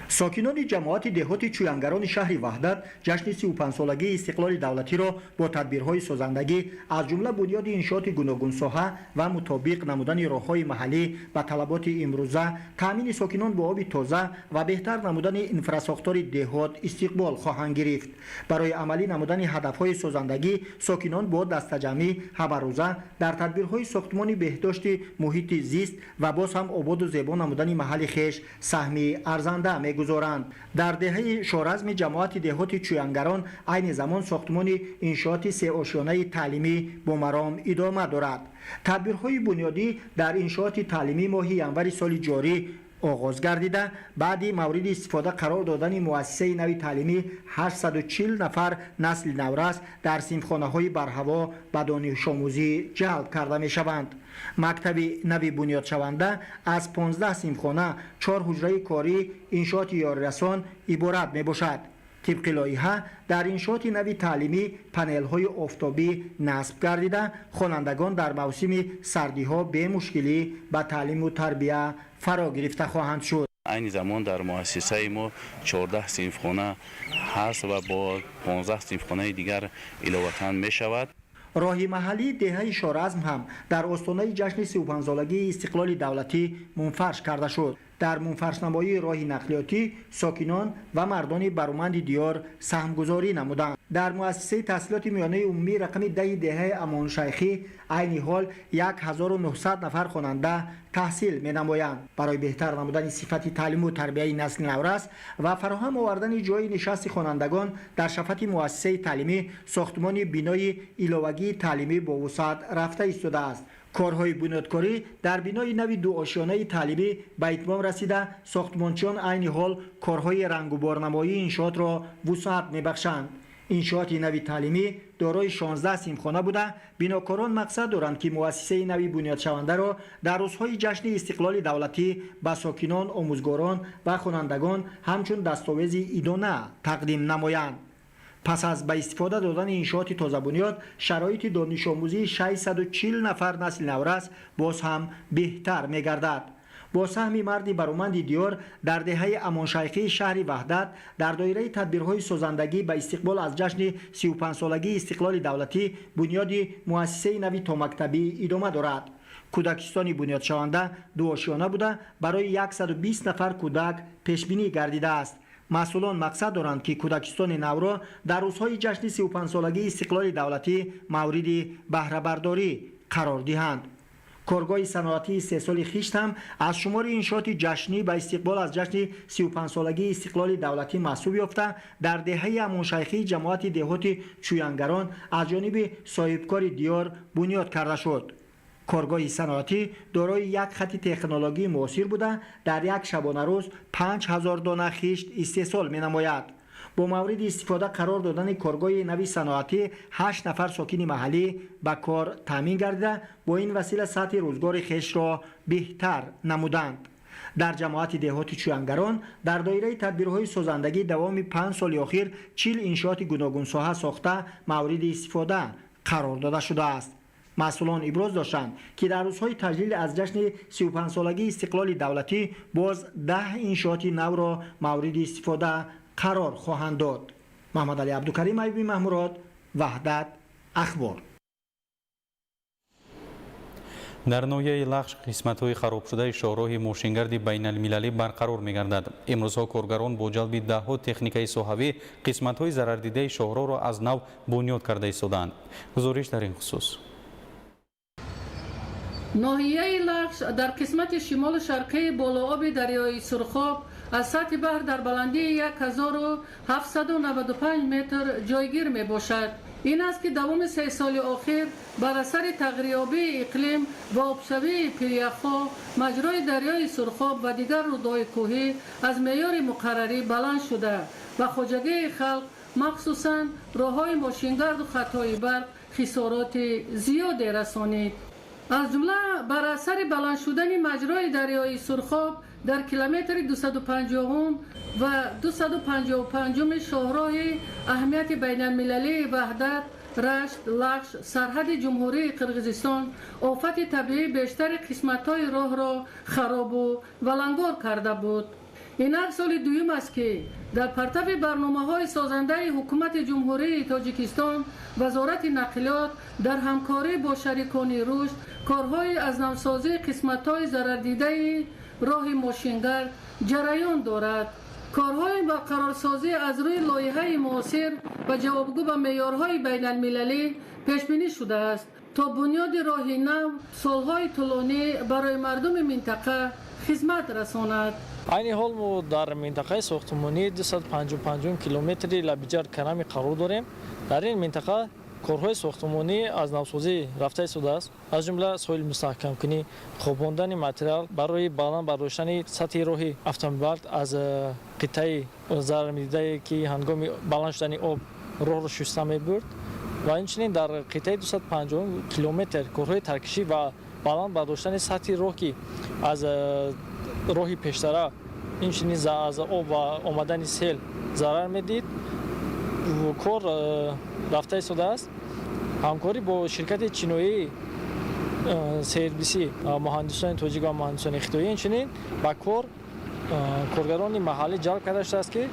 ساکنان جماعت دهات چویانگران شهر وحدت جشن 35 سالگی استقلال دولتی را با تدبیرهای سازندگی از جمله بنیاد انشاءات گوناگون ساحه و مطابق نمودن راههای محلی به طلبات امروزه، تامین ساکنان با آب تازه و بهتر نمودن انفراساختار دهات استقبال خواهند گرفت. برای عملی نمودن هدفهای سازندگی ساکنان با دستجمعی همروزه در تدبیرهای ساختمان بهداشت محیط زیست و باز هم آباد و زیبا نمودن محل خویش سهمی ارزنده می‌گذارند. در دهه شارزم جماعت دهات چویانگران عین زمان ساختمان انشاءات 3 آشیانه تعلیمی با مرام ادامه دارد. تدبیرهای بنیادی در انشاءات تعلیمی ماه ینور سال جاری آغاز گردیده بعد مورد استفاده قرار دادن مؤسسه نوی تعلیمی 840 نفر نسل نورس در صنفخانه‌های برهوا به دانش آموزی جلب کرده می شوند. مکتب نوی بنیاد شونده از 15 صنفخانه 4 حجره کاری انشاءات یاریرسان عبارت می باشد. طبق لایحه در انشاءات نوی تعلیمی پنل‌های آفتابی نصب گردیده خوانندگان در موسم سردی‌ها به مشکلی به تعلیم و تربیت فرا گرفته خواهند شد. این زمان در مؤسسه ما 14 صنفخانه هست و با 15 صنفخانه دیگر علاوه می شود. راهی محلی دهه شارزم هم در آستانه جشن 35 سالگی استقلال دولتی منفرش کرده شد. در منفرش‌نمایی راه نقلیاتی ساکنان و مردان برومند دیار سهمگذاری نمودند. در مؤسسه تحصیلات میانه عمومی رقم 10 دهه امان شیخی عین حال 1900 نفر خواننده تحصیل می‌نمایند. برای بهتر نمودن صفت تعلیم و تربیت نسل نورس و فراهم آوردن جای نشست خوانندگان در شفت مؤسسه تعلیمی، ساختمان بینای ایلاوگی تعلیمی با وسعت رفته ایستاده است. کارهای بنیادکاری در بینای نوی دو آشیانه تعلیمی به اتمام رسیده، ساختمانچیان عین حال کارهای رنگ و بارنمایی انشاءات را وسعت می‌بخشند. انشاءات نوی تعلیمی دارای 16 سیمخانه بوده. بناکاران مقصد دارند که مؤسسه نوی بنیاد شونده را در روزهای جشن استقلال دولتی به ساکنان، آموزگاران و خوانندگان همچون دستاویز ایدانه تقدیم نمایند. پس از به استفاده دادن انشاءات تازه بنیاد، شرایط دانش آموزی 640 نفر نسل نورس باز هم بهتر می‌گردد. با سهم مردی برومند دیار در دهه امانشیخی شهر وحدت در دایره تدبیرهای سازندگی به استقبال از جشن 35 سالگی استقلال دولتی، بنیاد مؤسسه نوی تا مکتبی ادامه دارد. کودکستان بنیاد شونده دو آشیانه بوده، برای 120 نفر کودک پیشبینی گردیده است. مسئولان مقصد دارند که کودکستان نو را در روزهای جشن 35 سالگی استقلال دولتی مورد بهره برداری قرار دهند. کارگاه صنعتی 3 سال خویش هم از شمار انشاءات جشنی به استقبال از جشن 35 سالگی استقلال دولتی محسوب یافته در دهه امانشیخی جماعت دهات چویانگران از جانب صاحبکار دیار بنیاد کرده شد. کارگاه صنعتی دارای یک خط تکنولوژی معاصر بوده، در یک شبانه روز 5000 دانه خشت استحصال می‌نماید. با مورد استفاده قرار دادن کارگاه نوی صنعتی 8 نفر ساکن محلی به کار تامین گردیده، با این وسیله سطح روزگار خشت را بهتر نمودند. در جماعت دهات چویانگران در دایره تدبیرهای سازندگی دوام 5 سال اخیر 40 انشاءات گوناگون ساحه ساخته مورد استفاده قرار داده شده است. مسئولان ابراز داشتند که در روزهای تجلیل از جشن 35 سالگی استقلال دولتی باز 10 انشاءات نو را مورد استفاده قرار خواهند داد. محمد علی عبدالکریم ایوبی محموراد، وحدت اخبار. در ناحیه لخش قسمت‌های خراب شده شاهراه ماشینگرد بین‌المللی برقرار می‌گردد. امروزها کارگران با جلب ده‌ها تکنیکای ساحوی قسمت‌های ضرردیده شاهراه را از نو بنیاد کرده ایستادند. گزارش در این خصوص. ناحیه لخش در قسمت شمال شرقی بالوآب دریای سرخاب از سطح بحر در بلندی 1795 متر جایگیر می باشد. این است که دوام 3 سال اخیر بر اثر تغییریابی اقلیم و آبشوی پیریخ‌ها مجرای دریای سرخاب و دیگر رودهای کوهی از معیار مقرری بلند شده و خواجگی خلق مخصوصاً راه‌های ماشینگرد و خطهای برق خسارات زیادی رسانید. از جمله بر اثر بلند شدن مجرای دریای سرخاب در کیلومتر 250 و 255 شاهراه اهمیت بین المللی وحدت رشت لخش سرحد جمهوری قرقیزستان آفت طبیعی بیشتر قسمت‌های راه را خراب و ولنگار کرده بود. این سال دوم است که در پرتو برنامه‌های سازنده حکومت جمهوری تاجیکستان وزارت نقلیات در همکاری با شریکان رشد کارهای از نوسازی قسمت‌های ضرردیده راه ماشینگرد جریان دارد. کارهای برقرارسازی از روی لایحه معاصر و جوابگو به معیارهای بین المللی پیش بینی شده است تا بنیاد راه نو سالهای طولانی برای مردم منطقه خدمت رساند. عین حال ما در منطقه ساختمانی 255 کیلومتری لبیجر کنمی قرار داریم. در این منطقه کارهای ساختمانی از نوسازی رفته ایستاده است. از جمله ساحل مستحکم کنی، خواباندن متریال برای بلند برداشتن سطح راه اتومبیل از قطعه ضررمدیده که هنگام بلند شدن آب راه را شسته می‌برد و همچنین در قطعه 250 کیلومتر کارهای ترکشی و بلند برداشتن سطح راه که از راه پیشتر همچنین از آب و آمدن سیل ضرر می‌دید و کار رفته ایستاده است. همکاری با شرکت چینایی سرویسی مهندسان تاجیک و مهندسان خیتایی همچنین با کارگران محلی جلب کرده شده است که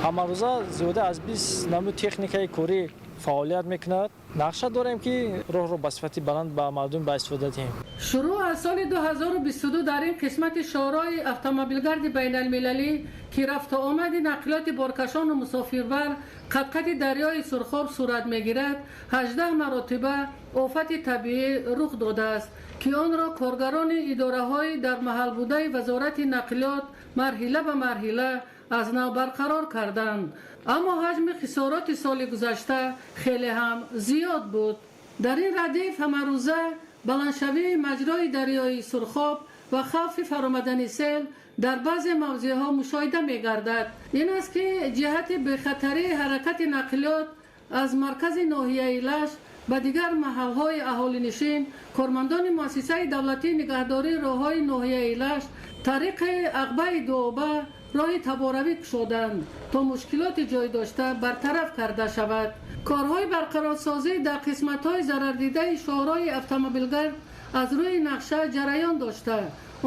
ҳамарӯза зиёда аз 20 намуд техникаи корӣ фаъолият мекунад. нақша дорем ки роҳро ба сифати баланд ба мардум ба истифода диҳем. шуруъ аз соли 2022 дар ин қисмати шоҳроҳи автомобилгарди байналмилалӣ ки рафту омади нақлиёти боркашону мусофирбар қатқати дарёи сурхоб сурат мегирад 18 маротиба офати табиӣ рух додааст ки онро коргарони идораҳои дар маҳалбудаи вазорати нақлиёт марҳила ба марҳила аз нав барқарор карданд. аммо ҳаҷми хисороти соли гузашта хеле ҳам зиёд буд. дар ин радиф ҳамарӯза баландшавии маҷрои дарёи сурхоб ва хавфи фаромадани сел дар баъзе мавзеъҳо мушоҳида мегардад. ин аст ки ҷиҳати бехатарии ҳаракати нақлиёт аз маркази ноҳияи Лаш ба дигар маҳалҳои аҳолинишин кормандони муассисаи давлатии нигаҳдории роҳҳои ноҳияи Лаш тариқи Ағбаи Дуоба роҳи таборавӣ кушоданд то мушкилоти ҷойдошта бартараф карда шавад. корҳои барқарорсозӣ дар қисматҳои зарардидаи шоҳроҳи автомобилгард аз рӯи нақша ҷараён дошта,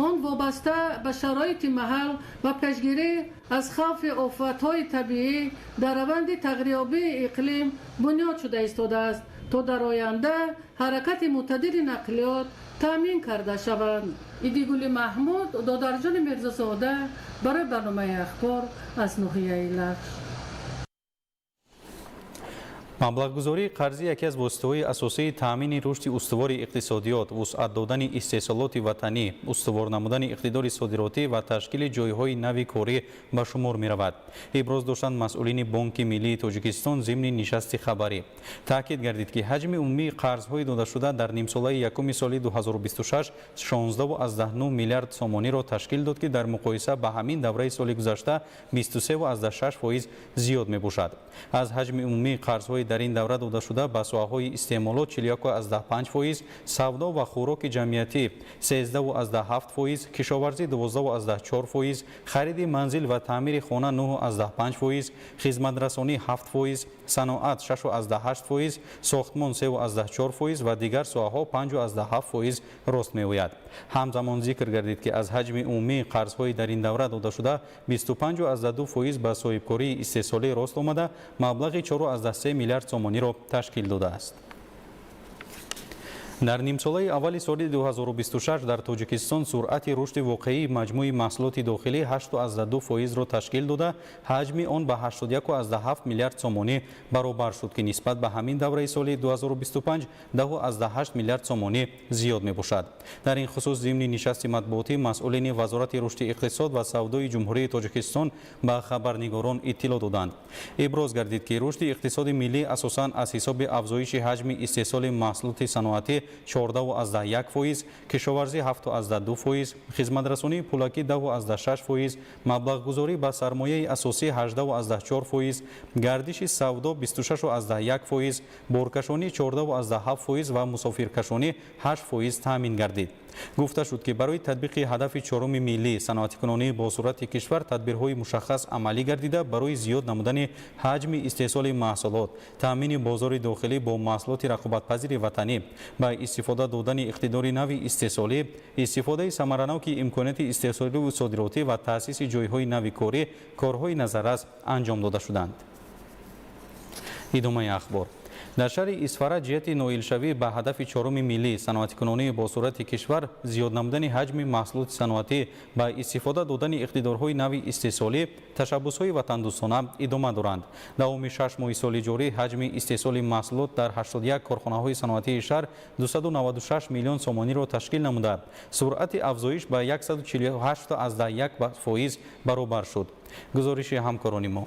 он вобаста ба шароити маҳал ва пешгирӣ аз хавфи офатҳои табиӣ дар раванди тағйирёбии иқлим бунёд шуда истодааст то дар оянда ҳаракати мӯътадили нақлиёт таъмин карда шаванд. идигули маҳмуд, додарҷони мирзозода барои барномаи ахбор аз ноҳияи Лаш. маблағгузории қарзӣ яке аз воситаҳои асосии таъмини рушди устувори иқтисодиёт, вусъат додани истеҳсолоти ватанӣ, устувор намудани иқтидори содиротӣ ва ташкили ҷойҳои нави корӣ ба шумор меравад. иброз доштанд масъулини Бонки Миллии Тоҷикистон зимни нишасти хабарӣ. таъкид гардид ки ҳаҷми умумии қарзҳои додашуда дар нимсолаи якуми соли 2026 16,9 миллиард сомониро ташкил дод ки дар муқоиса ба ҳамин давраи соли гузашта 23,6% зиёд мебошад. аз ҳаҷми умумии қарзҳои дар ин давра дода шуда ба соҳаҳои истеъмолот 41,5%, савдо ва хӯроки ҷамъиятӣ 13,7%, кишоварзӣ 12,4%, хариди манзил ва таъмири хона 9,5%, хизматрасонӣ 7%, саноат 6,8%, сохтмон 3,4% ва дигар соҳаҳо 5,7% рост меояд. ҳамзамон зикр гардид ки аз ҳаҷми умумии қарзҳои дар ин давра дода шуда 25,2% ба соҳибкории истеҳсолӣ рост омада маблағи 4,3 миллиард сомониро ташкил додааст. дар нимсолаи аввали соли 2026 дар Тоҷикистон суръати рушди воқеии маҷмӯи маҳсулоти дохилӣ 8,2%-ро ташкил дода, ҳаҷми он ба 81,7 миллиард сомонӣ баробар шуд ки нисбат ба ҳамин давраи соли 2025 10,8 миллиард сомонӣ зиёд мебошад. дар ин хусус зимни нишасти матбуотӣ масъулини Вазорати рушди иқтисод ва савдои Ҷумҳурии Тоҷикистон ба хабарнигорон иттилоъ доданд. иброз гардид ки рушди иқтисоди миллӣ асосан аз ҳисоби афзоиши ҳаҷми истеҳсоли маҳсулоти саноатӣ 14,1%, кишоварзӣ 7,2%, хизматрасонии пулакӣ 10,6%, маблағгузорӣ ба сармояи асосӣ 18,4%, гардиши савдо 26,1%, боркашонӣ 14,7% ва мусофиркашонӣ 8% таъмин гардид. гуфта шуд ки барои татбиқи ҳадафи чороми миллии саноатикунонии босуръати кишвар тадбирҳои мушаххас амалӣ гардида барои зиёд намудани ҳаҷми истеҳсоли маҳсулот, таъмини бозори дохилӣ бо маҳсулоти рақобатпазири ватанӣ, ба истифода додани иқтидори нави истеҳсолӣ, истифодаи самараноки имконияти истеҳсоливу содиротӣ ва таъсиси ҷойҳои нави корӣ корҳои назаррас анҷом дода шуданд. идомаи ахбор. дар шаҳри Исфара ҷиҳати ноилшавӣ ба ҳадафи чороми миллии саноатикунонии босуръати кишвар зиёд намудани ҳаҷми маҳсулоти саноатӣ ба истифода додани иқтидорҳои нави истеҳсолӣ ташаббусҳои ватандӯстона идома доранд. давоми 6 моҳи соли ҷорӣ ҳаҷми истеҳсоли маҳсулот дар 81 корхонаҳои саноатии шаҳр 296 миллион сомониро ташкил намуда, суръати афзоиш ба 148,1% баробар шуд. гузориши ҳамкорони мо.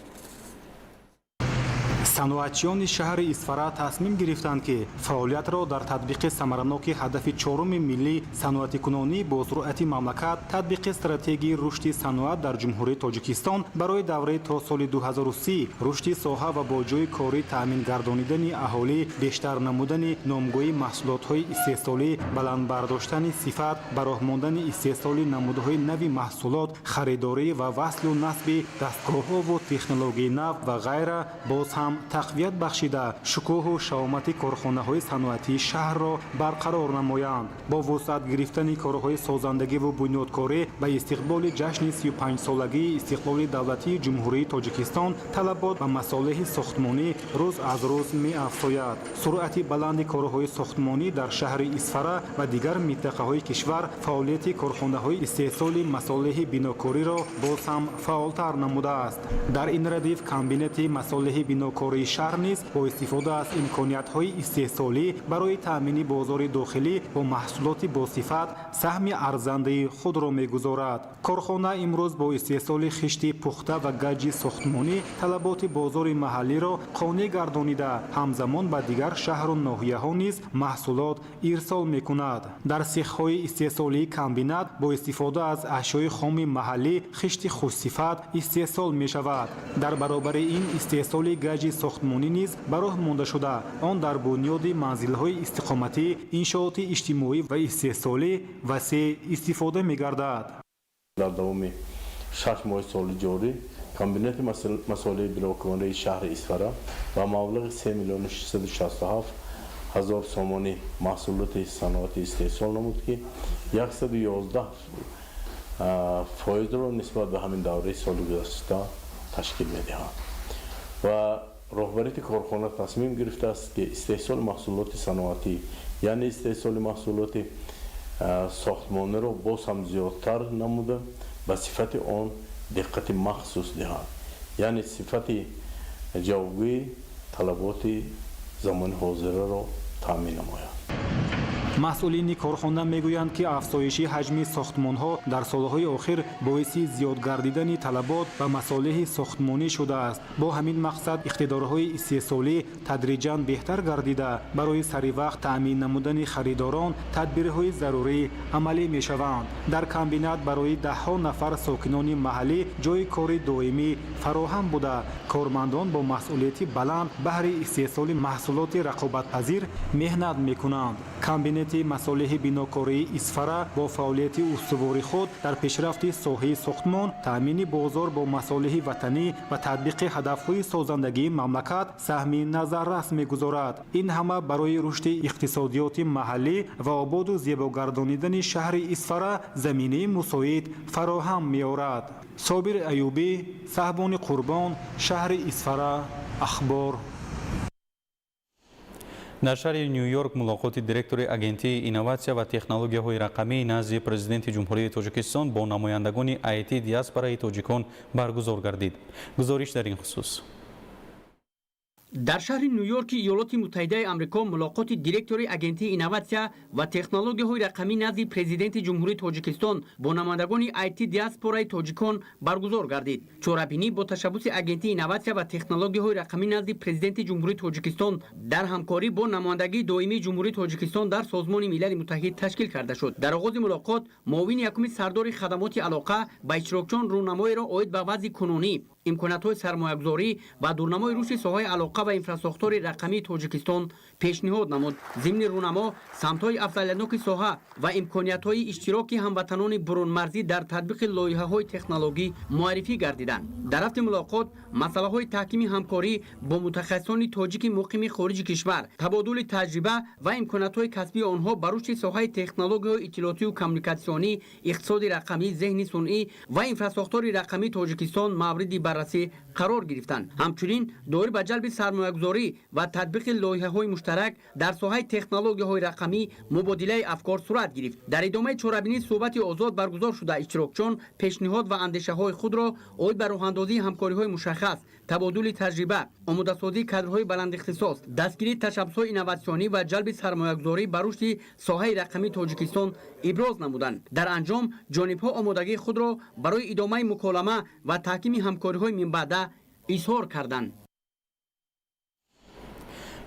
саноатчиёни шаҳри Исфара тасмим гирифтанд ки фаъолиятро дар татбиқи самараноки ҳадафи чороми миллии саноатикунонии босуръати мамлакат татбиқи стратегияи рушди саноат дар Ҷумҳурии Тоҷикистон барои давраи то соли 2030 рушди соҳа ва бо ҷои корӣ таъмин гардонидани аҳолӣ, бештар намудани номгӯии маҳсулотҳои истеҳсолӣ, баландбардоштани сифат, ба роҳ мондани истеҳсоли намудаҳои нави маҳсулот, харидорӣ ва васлу насби дастгоҳҳо ва технологияи нав ва ғайра боз ҳам тақвият бахшида шукӯҳу шаомати корхонаҳои саноатии шаҳрро барқарор намоянд. бо вусъат гирифтани корҳои созандагиву бунёдкорӣ ба истиқболи ҷашни 35-солагии истиқлоли давлатии ҷумҳурии тоҷикистон талабот ба масолиҳи сохтмонӣ рӯз аз рӯз меафзояд. суръати баланди корҳои сохтмонӣ дар шаҳри исфара ва дигар минтақаҳои кишвар фаъолияти корхонаҳои истеҳсоли масолиҳи бинокориро боз ҳам фаъолтар намудааст. дар ин радиф комбинати масолиҳи бинокории шаҳр низ бо истифода аз имкониятҳои истеҳсолӣ барои таъмини бозори дохилӣ бо маҳсулоти босифат саҳми арзандаи худро мегузорад. корхона имрӯз бо истеҳсоли хишти пухта ва гаҷи сохтмонӣ талаботи бозори маҳаллиро қонеъ гардонида ҳамзамон ба дигар шаҳру ноҳияҳо низ маҳсулот ирсол мекунад. дар сехҳои истеҳсолии комбинат бо истифода аз ашёи хоми маҳаллӣ хишти хушсифат истеҳсол мешавад. дар баробари ин истеҳсоли гаҷи сохтмонӣ низ ба роҳ монда шуда он дар бунёди манзилҳои истиқоматӣ иншооти иҷтимоӣ ва истеҳсолӣ васеъ истифода мегардад. дар давоми 6 моҳи соли ҷорӣ комбинати масолиҳи бинокории шаҳри исфара ба маблағи 3 миллион 667 ҳазор сомонӣ маҳсулоти саноати истеҳсол намуд ки 111 фоизро нисбат ба ҳамин давраи соли гузашта ташкил медиҳад. ва роҳбарияти корхона тасмим гирифтааст ки истеҳсоли маҳсулоти саноатӣ яъне истеҳсоли маҳсулоти сохтмониро боз ҳам зиёдтар намуда ба сифати он диққати махсус диҳад, яъне сифати ҷавобгӯи талаботи замони ҳозираро таъмин намояд. масъулини корхона мегӯянд ки афзоиши ҳаҷми сохтмонҳо дар солҳои охир боиси зиёд гардидани талабот ба масолиҳи сохтмонӣ шудааст. бо ҳамин мақсад иқтидорҳои истеҳсолӣ тадриҷан беҳтар гардида барои саривақт таъмин намудани харидорон тадбирҳои зарурӣ амалӣ мешаванд. дар комбинат барои даҳҳо нафар сокинони маҳаллӣ ҷойи кори доимӣ фароҳам буда кормандон бо масъулияти баланд баҳри истеҳсоли маҳсулоти рақобатпазир меҳнат мекунанд. комбинати масолиҳи бинокории исфара бо фаъолияти устувори худ дар пешрафти соҳаи сохтмон, таъмини бозор бо масолиҳи ватанӣ ва татбиқи ҳадафҳои созандагии мамлакат саҳми назаррас мегузорад. ин ҳама барои рушди иқтисодиёти маҳаллӣ ва ободу зебогардонидани шаҳри исфара заминаи мусоид фароҳам меорад. собир аюбӣ, саҳбони қурбон, шаҳри исфара, ахбор. дар шаҳри Нью-Йорк мулоқоти директори агентии инноватсия ва технологияҳои рақамӣ назди президенти ҷумҳурии Тоҷикистон бо намояндагони IT диаспораи тоҷикон баргузор гардид. гузориш дар ин хусус. дар шаҳри Нью-Йорки Иёлоти Муттаҳидаи Амрико мулоқоти директори агентии инноватсия ва технологияҳои рақамӣ назди президенти ҷумҳурии Тоҷикистон бо намояндагони IT диаспораи тоҷикон баргузор гардид. чорабинӣ бо ташаббуси агентии инноватсия ва технологияҳои рақамӣ назди президенти ҷумҳурии Тоҷикистон дар ҳамкорӣ бо намояндагии доимии ҷумҳурии Тоҷикистон дар Созмони Милали Муттаҳид ташкил карда шуд. дар оғози мулоқот муовини якуми сардори хадамоти алоқа ба иштирокчиён рӯнамоеро оид ба вазъи кунунӣ, имкониятҳои сармоягузорӣ ва дурнамои рушди соҳаи алоқа ва инфраструктураи рақамии Тоҷикистон пешниҳод намуд. зимни рӯнамо самтҳои афзалияноки соҳа ва имкониятҳои иштироки ҳамватанони бурунмарзӣ дар татбиқи лоиҳаҳои технологӣ муаррифӣ гардиданд. дар рафти мулоқот масъалаҳои таҳкими ҳамкорӣ бо мутахассисони тоҷики муқими хориҷи кишвар, табодули таҷриба ва имкониятҳои касбии онҳо ба рушди соҳаи технологияҳои иттилоотию коммуникатсионӣ, иқтисоди рақамӣ, зеҳни сунъӣ ва инфраструктураи рақамии Тоҷикистон мавриди баррасӣ қарор гирифтанд. ҳамчунин доир ба ҷалби сармоягузорӣ ва татбиқи лоиҳаҳои муштарак дар соҳаи технологияҳои рақамӣ мубодилаи афкор сурат гирифт. дар идомаи чорабинӣ суҳбати озод баргузор шуда иштирокчиён пешниҳод ва андешаҳои худро оид ба роҳандозии ҳамкориҳои мушаххас, табодули таҷриба, омодасозии кадрҳои баландихтисос, дастгирии tashabbusҳои инноватсионӣ ва ҷалби сармоягузорӣ ба рушди соҳаи рақамии Тоҷикистон иброз намуданд. дар анҷом ҷонибҳо омодагии худро барои идомаи муколама ва таҳкими ҳамкориҳои минбаъда изҳор карданд.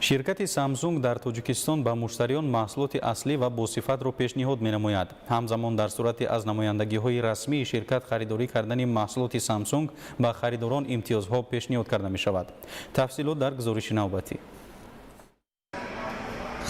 ширкати Samsung дар Тоҷикистон ба муштариён маҳсулоти аслӣ ва босифатро пешниҳод менамояд. ҳамзамон дар сурати аз намояндагиҳои расмии ширкат харидорӣ кардани маҳсулоти Samsung ба харидорон имтиёзҳо пешниҳод карда мешавад. тафсилот дар гузориши навбатӣ.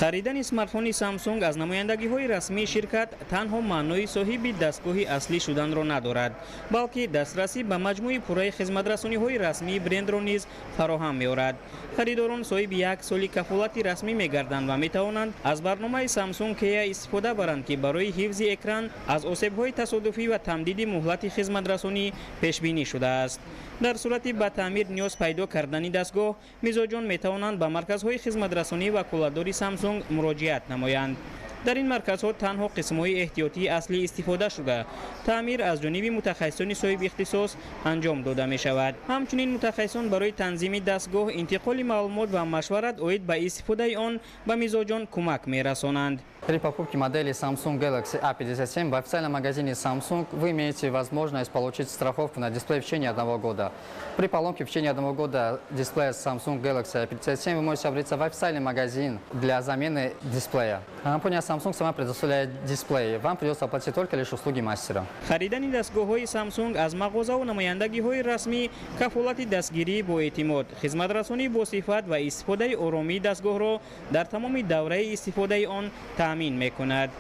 خریدن اسمارتفون سامسونگ از نمایندگی‌های رسمی شرکت تنها معنای صاحب دستگاه اصلی شدن را ندارد، بلکه دسترسی به مجموعه پوره خدمت‌رسانی‌های رسمی برند را نیز فراهم می‌آورد. خریداران صاحب یک سال کفالت رسمی می‌گردند و می‌توانند از برنامه سامسونگ کی استفاده برند که برای حفظ اکران از آسیب‌های تصادفی و تمدید مهلت خدمت‌رسانی پیش بینی شده است. در صورت به تعمیر نیاز پیدا کردن دستگاه، میزبان می‌توانند به مرکزهای خدمت‌رسانی و کالاداری سامسونگ مراجعت نمایند. در این مرکزها تنها قسم‌های احتیاطی اصلی استفاده شده، تعمیر از جانب متخصصان صاحب اختصاص انجام داده می شود. همچنین متخصصان برای تنظیم دستگاه، انتقال معلومات و مشورت عاید به استفاده آن به میزبان کمک می رسانند. При покупке модели Samsung Galaxy A57 в официальном магазине Samsung вы имеете возможность получить страховку на дисплей в течение 1 года. При поломке в течение 1 года дисплея Samsung Galaxy A57 вы можете обратиться в официальный магазин для замены дисплея. Компания Samsung сама предоставляет дисплей. Вам придется оплатить только лишь услуги мастера. خریدن دستگاه‌های سامسونگ از مغازه و نمایندگی‌های رسمی کفالت دستگیری با اعتماد، خدمت‌رسانی با صفت و استفاده آرامی دستگاه را در تمام دوره استفاده آن تأمین می‌کند.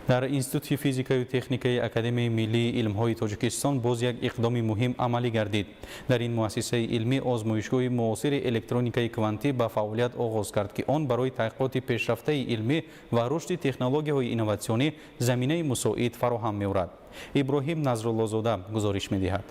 در اینستیتوت فیزیکای و تکنیکای اکادمی ملی علم‌های تاجیکستان باز یک اقدام مهم عملی گردید. در این مؤسسه علمی آزمایشگاه معاصر الکترونیکای کوانتی به فعالیت آغاز کرد که آن برای تحقیقات پیشرفته علمی و رشد تکنولوژی‌های اینوواسیونی زمینه مساعد فراهم می‌آورد. ابراهیم نظرالله‌زاده گزارش می‌دهد.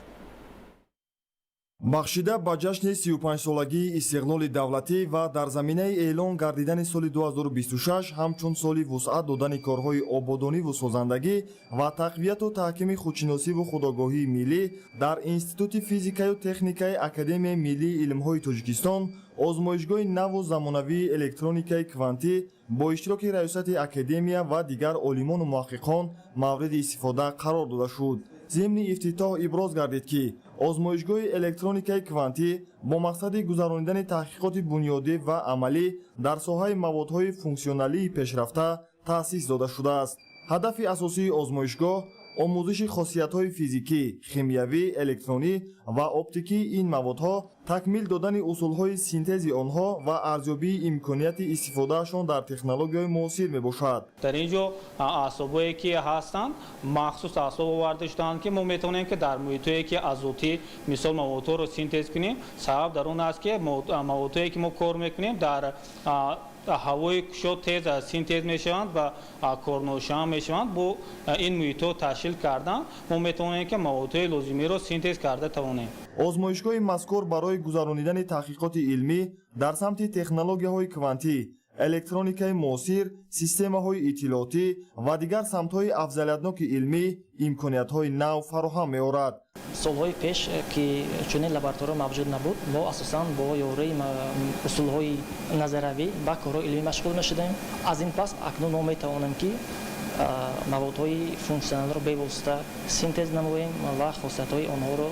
бахшида ба ҷашни 35-солагии истиқлоли давлатӣ ва дар заминаи эълон гардидани соли 2026 ҳамчун соли вусъат додани корҳои ободониву созандагӣ ва тақвияту таҳкими худшиносиву худогоҳии миллӣ дар институти физикаю техникаи академияи миллии илмҳои тоҷикистон озмоишгоҳи наву замонавии электроникаи квантӣ бо иштироки раёсати академия ва дигар олимону муҳаққиқон мавриди истифода қарор дода шуд. зимни ифтитоҳ иброз гардид ки озмоишгоҳи электроникаи квантӣ бо мақсади гузаронидани таҳқиқоти бунёдӣ ва амалӣ дар соҳаи маводҳои функсионалии пешрафта таъсис дода шудааст. ҳадафи асосии озмоишгоҳ омӯзиши хосиятҳои физикӣ, химиявӣ, электронӣ ва оптикии ин маводҳо, такмил додани усулҳои синтези онҳо ва арзёбии имконияти истифодаашон дар технологияҳои муосир мебошад. дар ин ҷо аъсобое ки ҳастанд махсус аъсоб оварда шудаанд ки мо метавонем ки дар муҳитое ки азотӣ мисол маводҳоро синтез кунем. Сабаб дар он аст ки маводҳое ки мо кор мекунем дар ҳавои кушод тез синтез мешаванд ва корношам мешаванд. бо ин муҳитҳо ташкил кардан мо метавонем ки маводҳои лозимиро синтез карда тавонем. озмоишгоҳи мазкур барои гузаронидани таҳқиқоти илмӣ дар самти технологияҳои квантӣ, электроникаи муосир, системаҳои иттилоотӣ ва дигар самтҳои афзалиятноки илмӣ имкониятҳои нав фароҳам меорад. солҳои пеш ки чунин лаборатория мавҷуд набуд, мо асосан бо ёрии усулҳои назаравӣ ба корҳои илмӣ машғул мешудем. аз ин пас акнун мо метавонем ки маводҳои функсионалро бевосита синтез намоем ва хосиятҳои онҳоро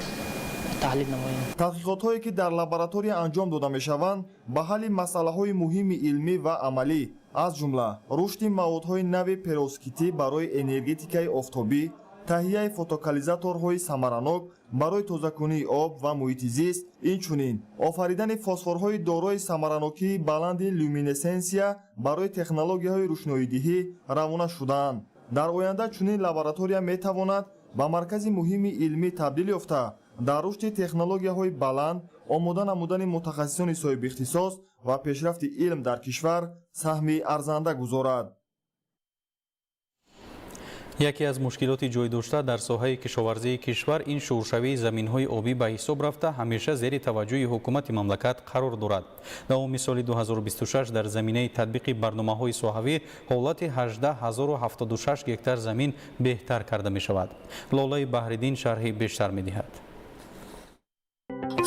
таҳлил намоем. тадқиқотҳое ки дар лаборатория анҷом дода мешаванд ба ҳалли масъалаҳои муҳими илмӣ ва амалӣ, аз ҷумла рушди маводҳои нави перовскитӣ барои энергетикаи офтобӣ, таҳияи фотокализаторҳои самаранок барои тозакунии об ва муҳити зист, инчунин офаридани фосфорҳои дорои самаранокии баланди люминесенсия барои технологияҳои рӯшноидиҳӣ равона шудаанд. дар оянда чунин лаборатория метавонад ба маркази муҳими илмӣ табдил ёфта, дар рушди технологияҳои баланд омода намудани мутахассисони соҳибихтисос ва пешрафти илм дар кишвар саҳми арзанда гузорад. яке аз мушкилоти ҷойдошта дар соҳаи кишоварзии кишвар ин шӯршавии заминҳои обӣ ба ҳисоб рафта ҳамеша зери таваҷҷӯҳи ҳукумати мамлакат қарор дорад. давоми соли 2026 дар заминаи татбиқи барномаҳои соҳавӣ ҳолати 18076 гектар замин беҳтар карда мешавад. лолаи баҳриддин шарҳи бештар медиҳад.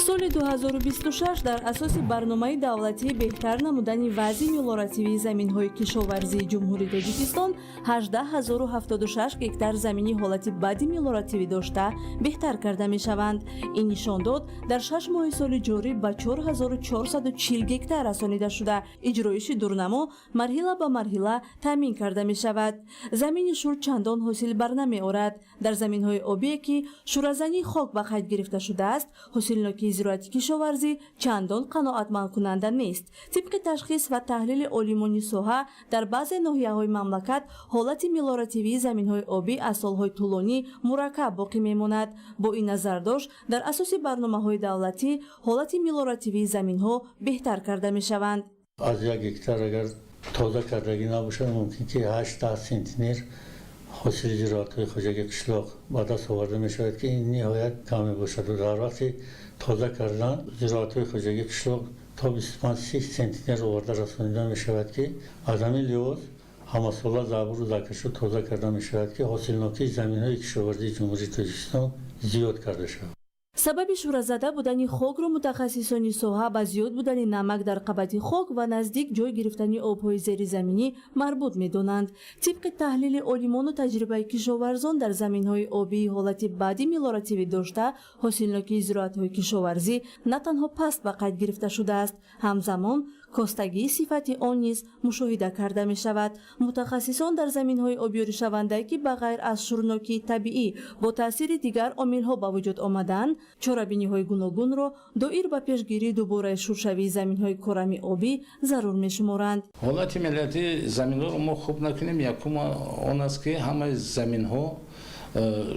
соли 2026 дар асоси барномаи давлатии беҳтар намудани вазъи мелиоративии заминҳои кишоварзии ҷумҳурии Тоҷикистон 18076 гектар замини ҳолати бади мелиоративӣ дошта беҳтар карда мешаванд. ин нишон дод дар 6 моҳи соли ҷорӣ ба 4440 гектар расонида шуда иҷроиши дурнамо марҳила ба марҳила таъмин карда мешавад. замини шур чандон ҳосил барнамеорад. дар заминҳои обие ки шуразании хок ба қайд гирифта шудааст ҳосилнокии зироати صورت کشاورزی چندان قناعتمند کننده نیست. طبق تشخیص و تحلیل علیمانی ساحه در بعضی ناحیه‌های مملکت حالت ملاراتیوی زمین‌های آبی از سال‌های طولانی مرکب باقی می‌ماند. با این نظرداشت در اساس برنامه‌های دولتی حالت ملاراتیوی زمین‌ها بهتر کرده می‌شوند. از یک هکتار اگر تازه کردگی نباشه ممکن که 8-10 سانتی متر حاصل زراعت‌های خوجک قشلاق به دست آورده می‌شود که این نهایت کم باشد و در وقتی تازه کردن زراعت‌های خوجک قشلاق تا 25-30 سانتی متر آورده رسانیده می‌شود که از همین لحاظ همساله زعبور و زرکشو تازه کرده می‌شود که حاصلناکی زمین‌های کشاورزی جمهوری تاجیکستان زیاد کرده شود. سبب شوره‌زده بودن خاک را متخصصان ساحه به زیاد بودن نمک در قبض خاک و نزدیک جای گرفتن آب‌های زیرزمینی مربوط می‌دانند. طبق تحلیل علیمان و تجربه کشاورزان در زمین‌های آبی حالت بعدی ملاراتیوی داشته، حاصلناکی زراعت‌های کشاورزی نه تنها پست به قید گرفته شده است، همزمان کاستگی صفت آن نیز مشاهده کرده می شود. متخصصان در زمین‌های آبیاری شونده که بغیر از شورناکی طبیعی با تاثیر دیگر عامل‌ها به وجود آمدند، چاره‌بینی‌های گوناگون را دایر به پیشگیری دوباره شورشوی زمین‌های کرمی آبی ضرور می‌شمارند. حالت ملیتی زمین‌ها را ما خوب نکنیم. یکم آن است که همه زمین‌ها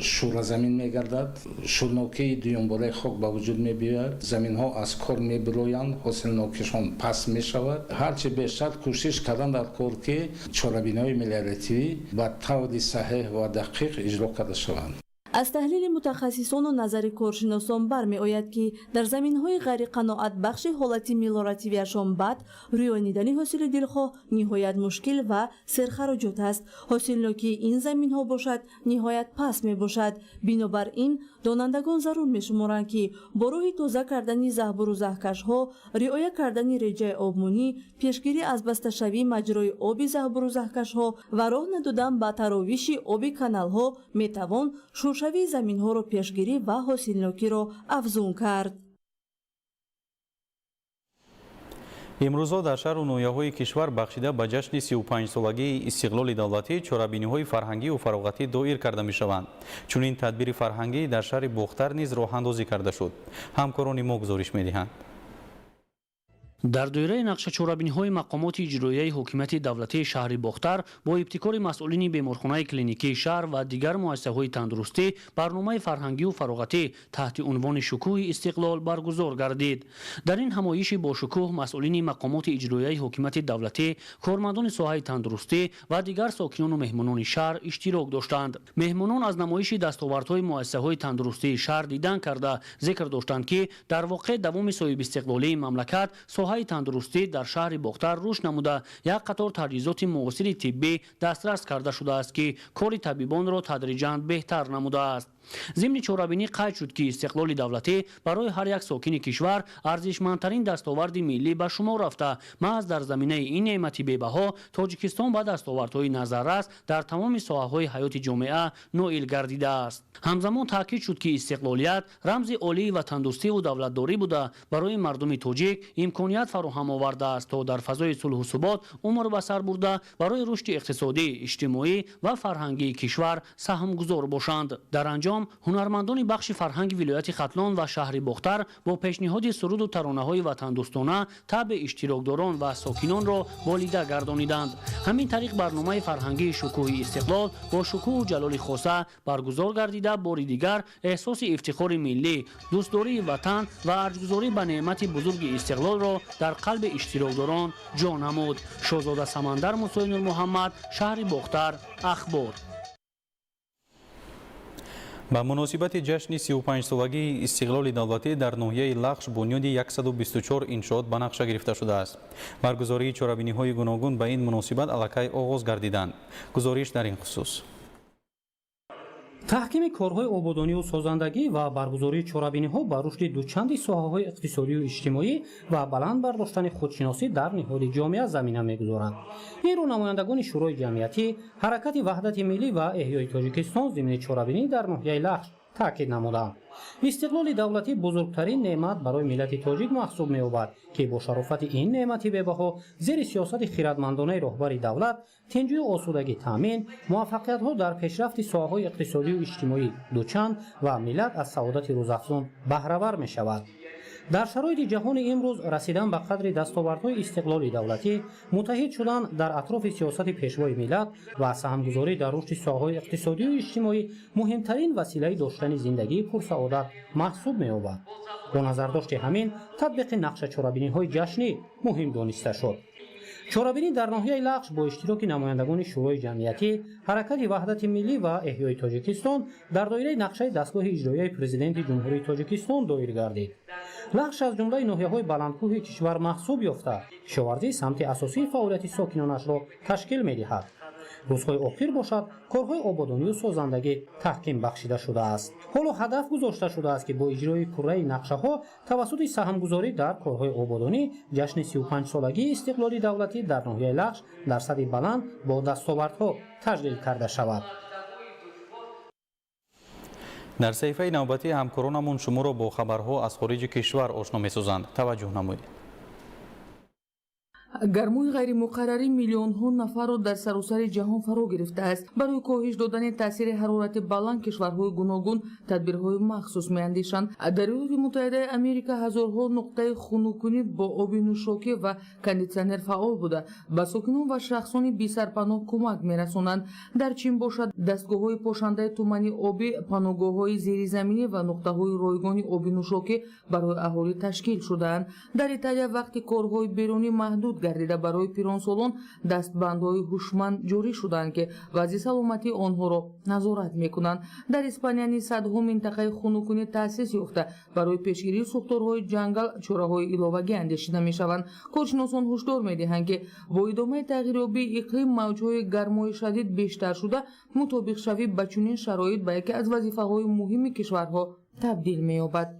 شوره زمین میگردد، شورناکی دیونباره خاک به وجود میبیاید، زمین ها از کار میبرویند، حاصلناکیشان پس میشود. هرچی بیشتر کوشش کردن در کار که چاره‌بینی‌های ملیتی به طور صحیح و دقیق اجرا کرده شوند. از تحلیل متخصصان و نظر کارشناسان برمی آید که در زمین‌های غیر قناعت بخش حالت ملاراتیویشان بد، رویانیدن حاصل دلخواه نهایت مشکل و سرخراجات است. حاصلناکی این زمین‌ها باشد نهایت پست می باشد. بنابراین دانندگان ضرور می‌شمارند که با راه تازه کردن زهبور و زهکش‌ها، رعایت کردن رجای آبمونی، پیشگیری از بسته‌شوی مجرای آب زهبور و زهکش‌ها و راه ندادن به تراویش آب کانال‌ها می‌توان شورشوی زمین‌ها را پیشگیری و حاصلناکی را افزون کرد. امروزها در شهر و نویاهای کشور بخشیده به جشن 35 سالگی استقلال دولتی چاره‌بینی‌های فرهنگی و فراغتی دایر کرده می‌شوند. چنین تدبیر فرهنگی در شهر بختر نیز راه‌اندازی کرده شد. همکاران ما گزارش می‌دهند. در دویره نقشه چاره‌بینی‌های مقامات اجرایی حکومت دولتی شهر بختر با ابتکار مسئولین بیمارخانه کلینیکی شهر و دیگر مؤسسه‌های تندرستی برنامه فرهنگی و فراغتی تحت عنوان شکوه استقلال برگزار گردید. در این همایش با شکوه مسئولین مقامات اجرایی حکومت دولتی، کارمندان ساحه تندرستی و دیگر ساکنان و مهمانان شهر اشتراک داشتند. مهمانان از نمایش دستاوردهای مؤسسه‌های تندرستی شهر دیدن کرده ذکر داشتند که در واقع دوام صاحب استقلالی مملکت ساحه تندرستی در شهر بختر رشد نموده یک قطار تجهیزات معاصر طبی دسترس کرده شده است که کار طبیبان را تدریجاً بهتر نموده است. ضمن چاره‌بینی قید شد که استقلال دولتی برای هر یک ساکن کشور ارزشمندترین دستاورد ملی به شمار رفته. محض در زمینه این نعمت بی‌بها تاجیکستان به دستاوردهای نظررس در تمام ساحه‌های حیات جامعه نائل گردیده است. همزمان تاکید شد که استقلالیت رمز عالی و تندرستی و دولتداری بوده برای مردم تاجیک امکانیت فراهم آورده است تا در فضای صلح و ثبات عمر به سر برده برای رشد اقتصادی، اجتماعی و فرهنگی کشور سهمگزار باشند. در انجام هنرمندان بخش فرهنگ ولایت ختلان و شهر بختر با پیشنهاد سرود و ترانه‌های وطن‌دوستانه طبع اشتراکداران و ساکنان را بالیده گردانیدند. همین طریق برنامه فرهنگی شکوه استقلال با شکوه و جلال خاصه برگزار گردیده بار دیگر احساس افتخار ملی، دوستداری وطن و ارزش‌گذاری به نعمت بزرگ استقلال را در قلب اشتراکداران جا نمود. شاهزاده سمندر موسی نور محمد، شهر بختر، اخبار. به مناسبت جشن 35 سالگی استقلال دولتی در ناحیه لخش بنیاد 124 انشاءات به نقشه گرفته شده است. برگزاری چاره‌بینی‌های گوناگون به این مناسبت الکی آغاز گردیدند. گزارش در این خصوص. تحکیم کارهای آبادانی و سازندگی و برگزاری چاره‌بینی‌ها به رشد دوچندی ساحه‌های اقتصادی و اجتماعی و بلند برداشتن خودشناسی در نهاد جامعه زمینه می‌گذارند. این رو نمایندگان شورای جمعیتی، حرکت وحدت ملی و احیای تاجیکستان ضمن چاره‌بینی در ناحیه لخش تاکید نمودند. استقلال دولتی بزرگترین نعمت برای ملت تاجیک محسوب می‌یابد که با شرافت این نعمت بی‌بها زیر سیاست خردمندانه رهبر دولت تنجی و آسودگی تامین، موفقیت‌ها در پیشرفت ساحه‌های اقتصادی و اجتماعی دوچند و ملت از سعادت روزافزون بهره‌ور می‌شود. در شرایط جهان امروز رسیدن به قدر دستاوردهای استقلال دولتی، متحد شدن در اطراف سیاست پیشوای ملت و سهمگذاری در رشد ساحه‌های اقتصادی و اجتماعی مهمترین وسیله داشتن زندگی پرسعادت محسوب می‌یابد. با نظرداشت همین، تطبیق نقشه چاره‌بینی‌های جشنی مهم دانسته شد. چاره‌بینی در ناحیه لغش با اشتراک نمایندگان شورای جمعیتی، حرکت وحدت ملی و احیای تاجیکستان در دایره نقشه دستگاه اجرایی پرزیدنت جمهوری تاجیکستان دایر گردید. لغش از جمله ناحیه‌های بلندکوه کشور محسوب یافته، کشاورزی سمت اساسی فعالیت ساکنانش را تشکیل می‌دهد. روزهای آخر باشد کارهای آبادانی و سازندگی تحکیم بخشیده شده است. حالا هدف گذاشته شده است که با اجرای پره نقشه‌ها توسط سهمگذاری در کارهای آبادانی جشن 35 سالگی استقلال دولتی در ناحیه لغش در سطح بلند با دستاوردها تجلیل کرده شود. در صحیفه نوبتی همکارانمون شما را با خبرها از خارج کشور آشنا می‌سازند. توجه نمایید. гармои ғайримуқаррарӣ миллионҳо нафарро дар саросари ҷаҳон фаро гирифтааст. барои коҳиш додани таъсири ҳарорати баланд кишварҳои гуногун тадбирҳои махсус меандешанд. дар иёлоти муттаҳидаи америка ҳазорҳо нуқтаи хунукунӣ бо оби нӯшокӣ ва кондитсионер фаъол буда ба сокинон ва шахсони бисарпаноҳ кӯмак мерасонанд. дар чин бошад дастгоҳҳои пошандаи тумани обӣ, паноҳгоҳҳои зеризаминӣ ва нуқтаҳои ройгони оби нӯшокӣ барои аҳолӣ ташкил шудаанд. дар италия вақти корҳои берунӣ маҳдуд гардида барои пиронсолон дастбандҳои ҳушманд ҷорӣ шуданд ки вазъи саломатии онҳоро назорат мекунанд. дар испания низ садҳо минтақаи хунукунӣ таъсис ёфта барои пешгирии сӯхторҳои ҷангал чораҳои иловагӣ андешида мешаванд. коршиносон ҳушдор медиҳанд ки бо идомаи тағйирёбии иқлим мавҷҳои гармои шадид бештар шуда мутобиқшавӣ ба чунин шароит ба яке аз вазифаҳои муҳими кишварҳо табдил меёбад.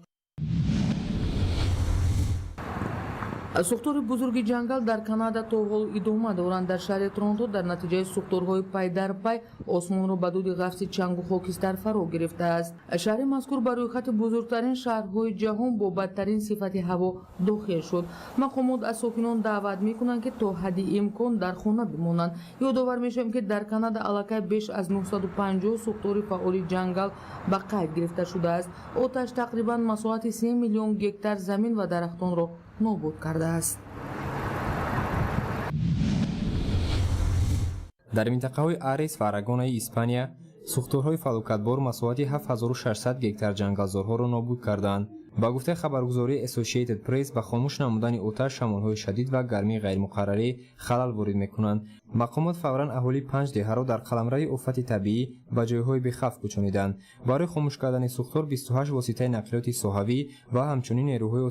сӯхтори бузурги ҷангал дар канада то ҳол идома доранд. дар шаҳри торонто дар натиҷаи сӯхторҳои пай дар пай осмонро ба дуди ғафси чангу хокистар фаро гирифтааст. шаҳри мазкур ба рӯйхати бузургтарин шаҳрҳои ҷаҳон бо бадтарин сифати ҳаво дохил шуд. мақомот аз сокинон даъват мекунанд ки то ҳадди имкон дар хона бимонанд. ёдовар мешавем ки дар канада аллакай беш аз 950 сӯхтори фаъоли ҷангал ба қайд гирифта шудааст. оташ тақрибан масоҳати 3 миллион гектар замин ва дарахтонро нобуд кардааст. дар минтақаҳои арес ва арагонаи испания сӯхторҳои фалокатбор масоҳати 7600 гектар ҷангалзорҳоро нобуд карданд. ба гуфтаи хабаргузории Associated Press ба хомӯш намудани оташ, шамолҳои шадид ва гармии ғайримуқаррарӣ халал ворид мекунанд. мақомот фавран аҳолии 5 деҳаро дар қаламраи офати табиӣ ба ҷойҳои бехавф кӯчониданд. барои хомӯш кардани сӯхтор 28 воситаи нақлиёти соҳавӣ ва ҳамчунин нерӯҳои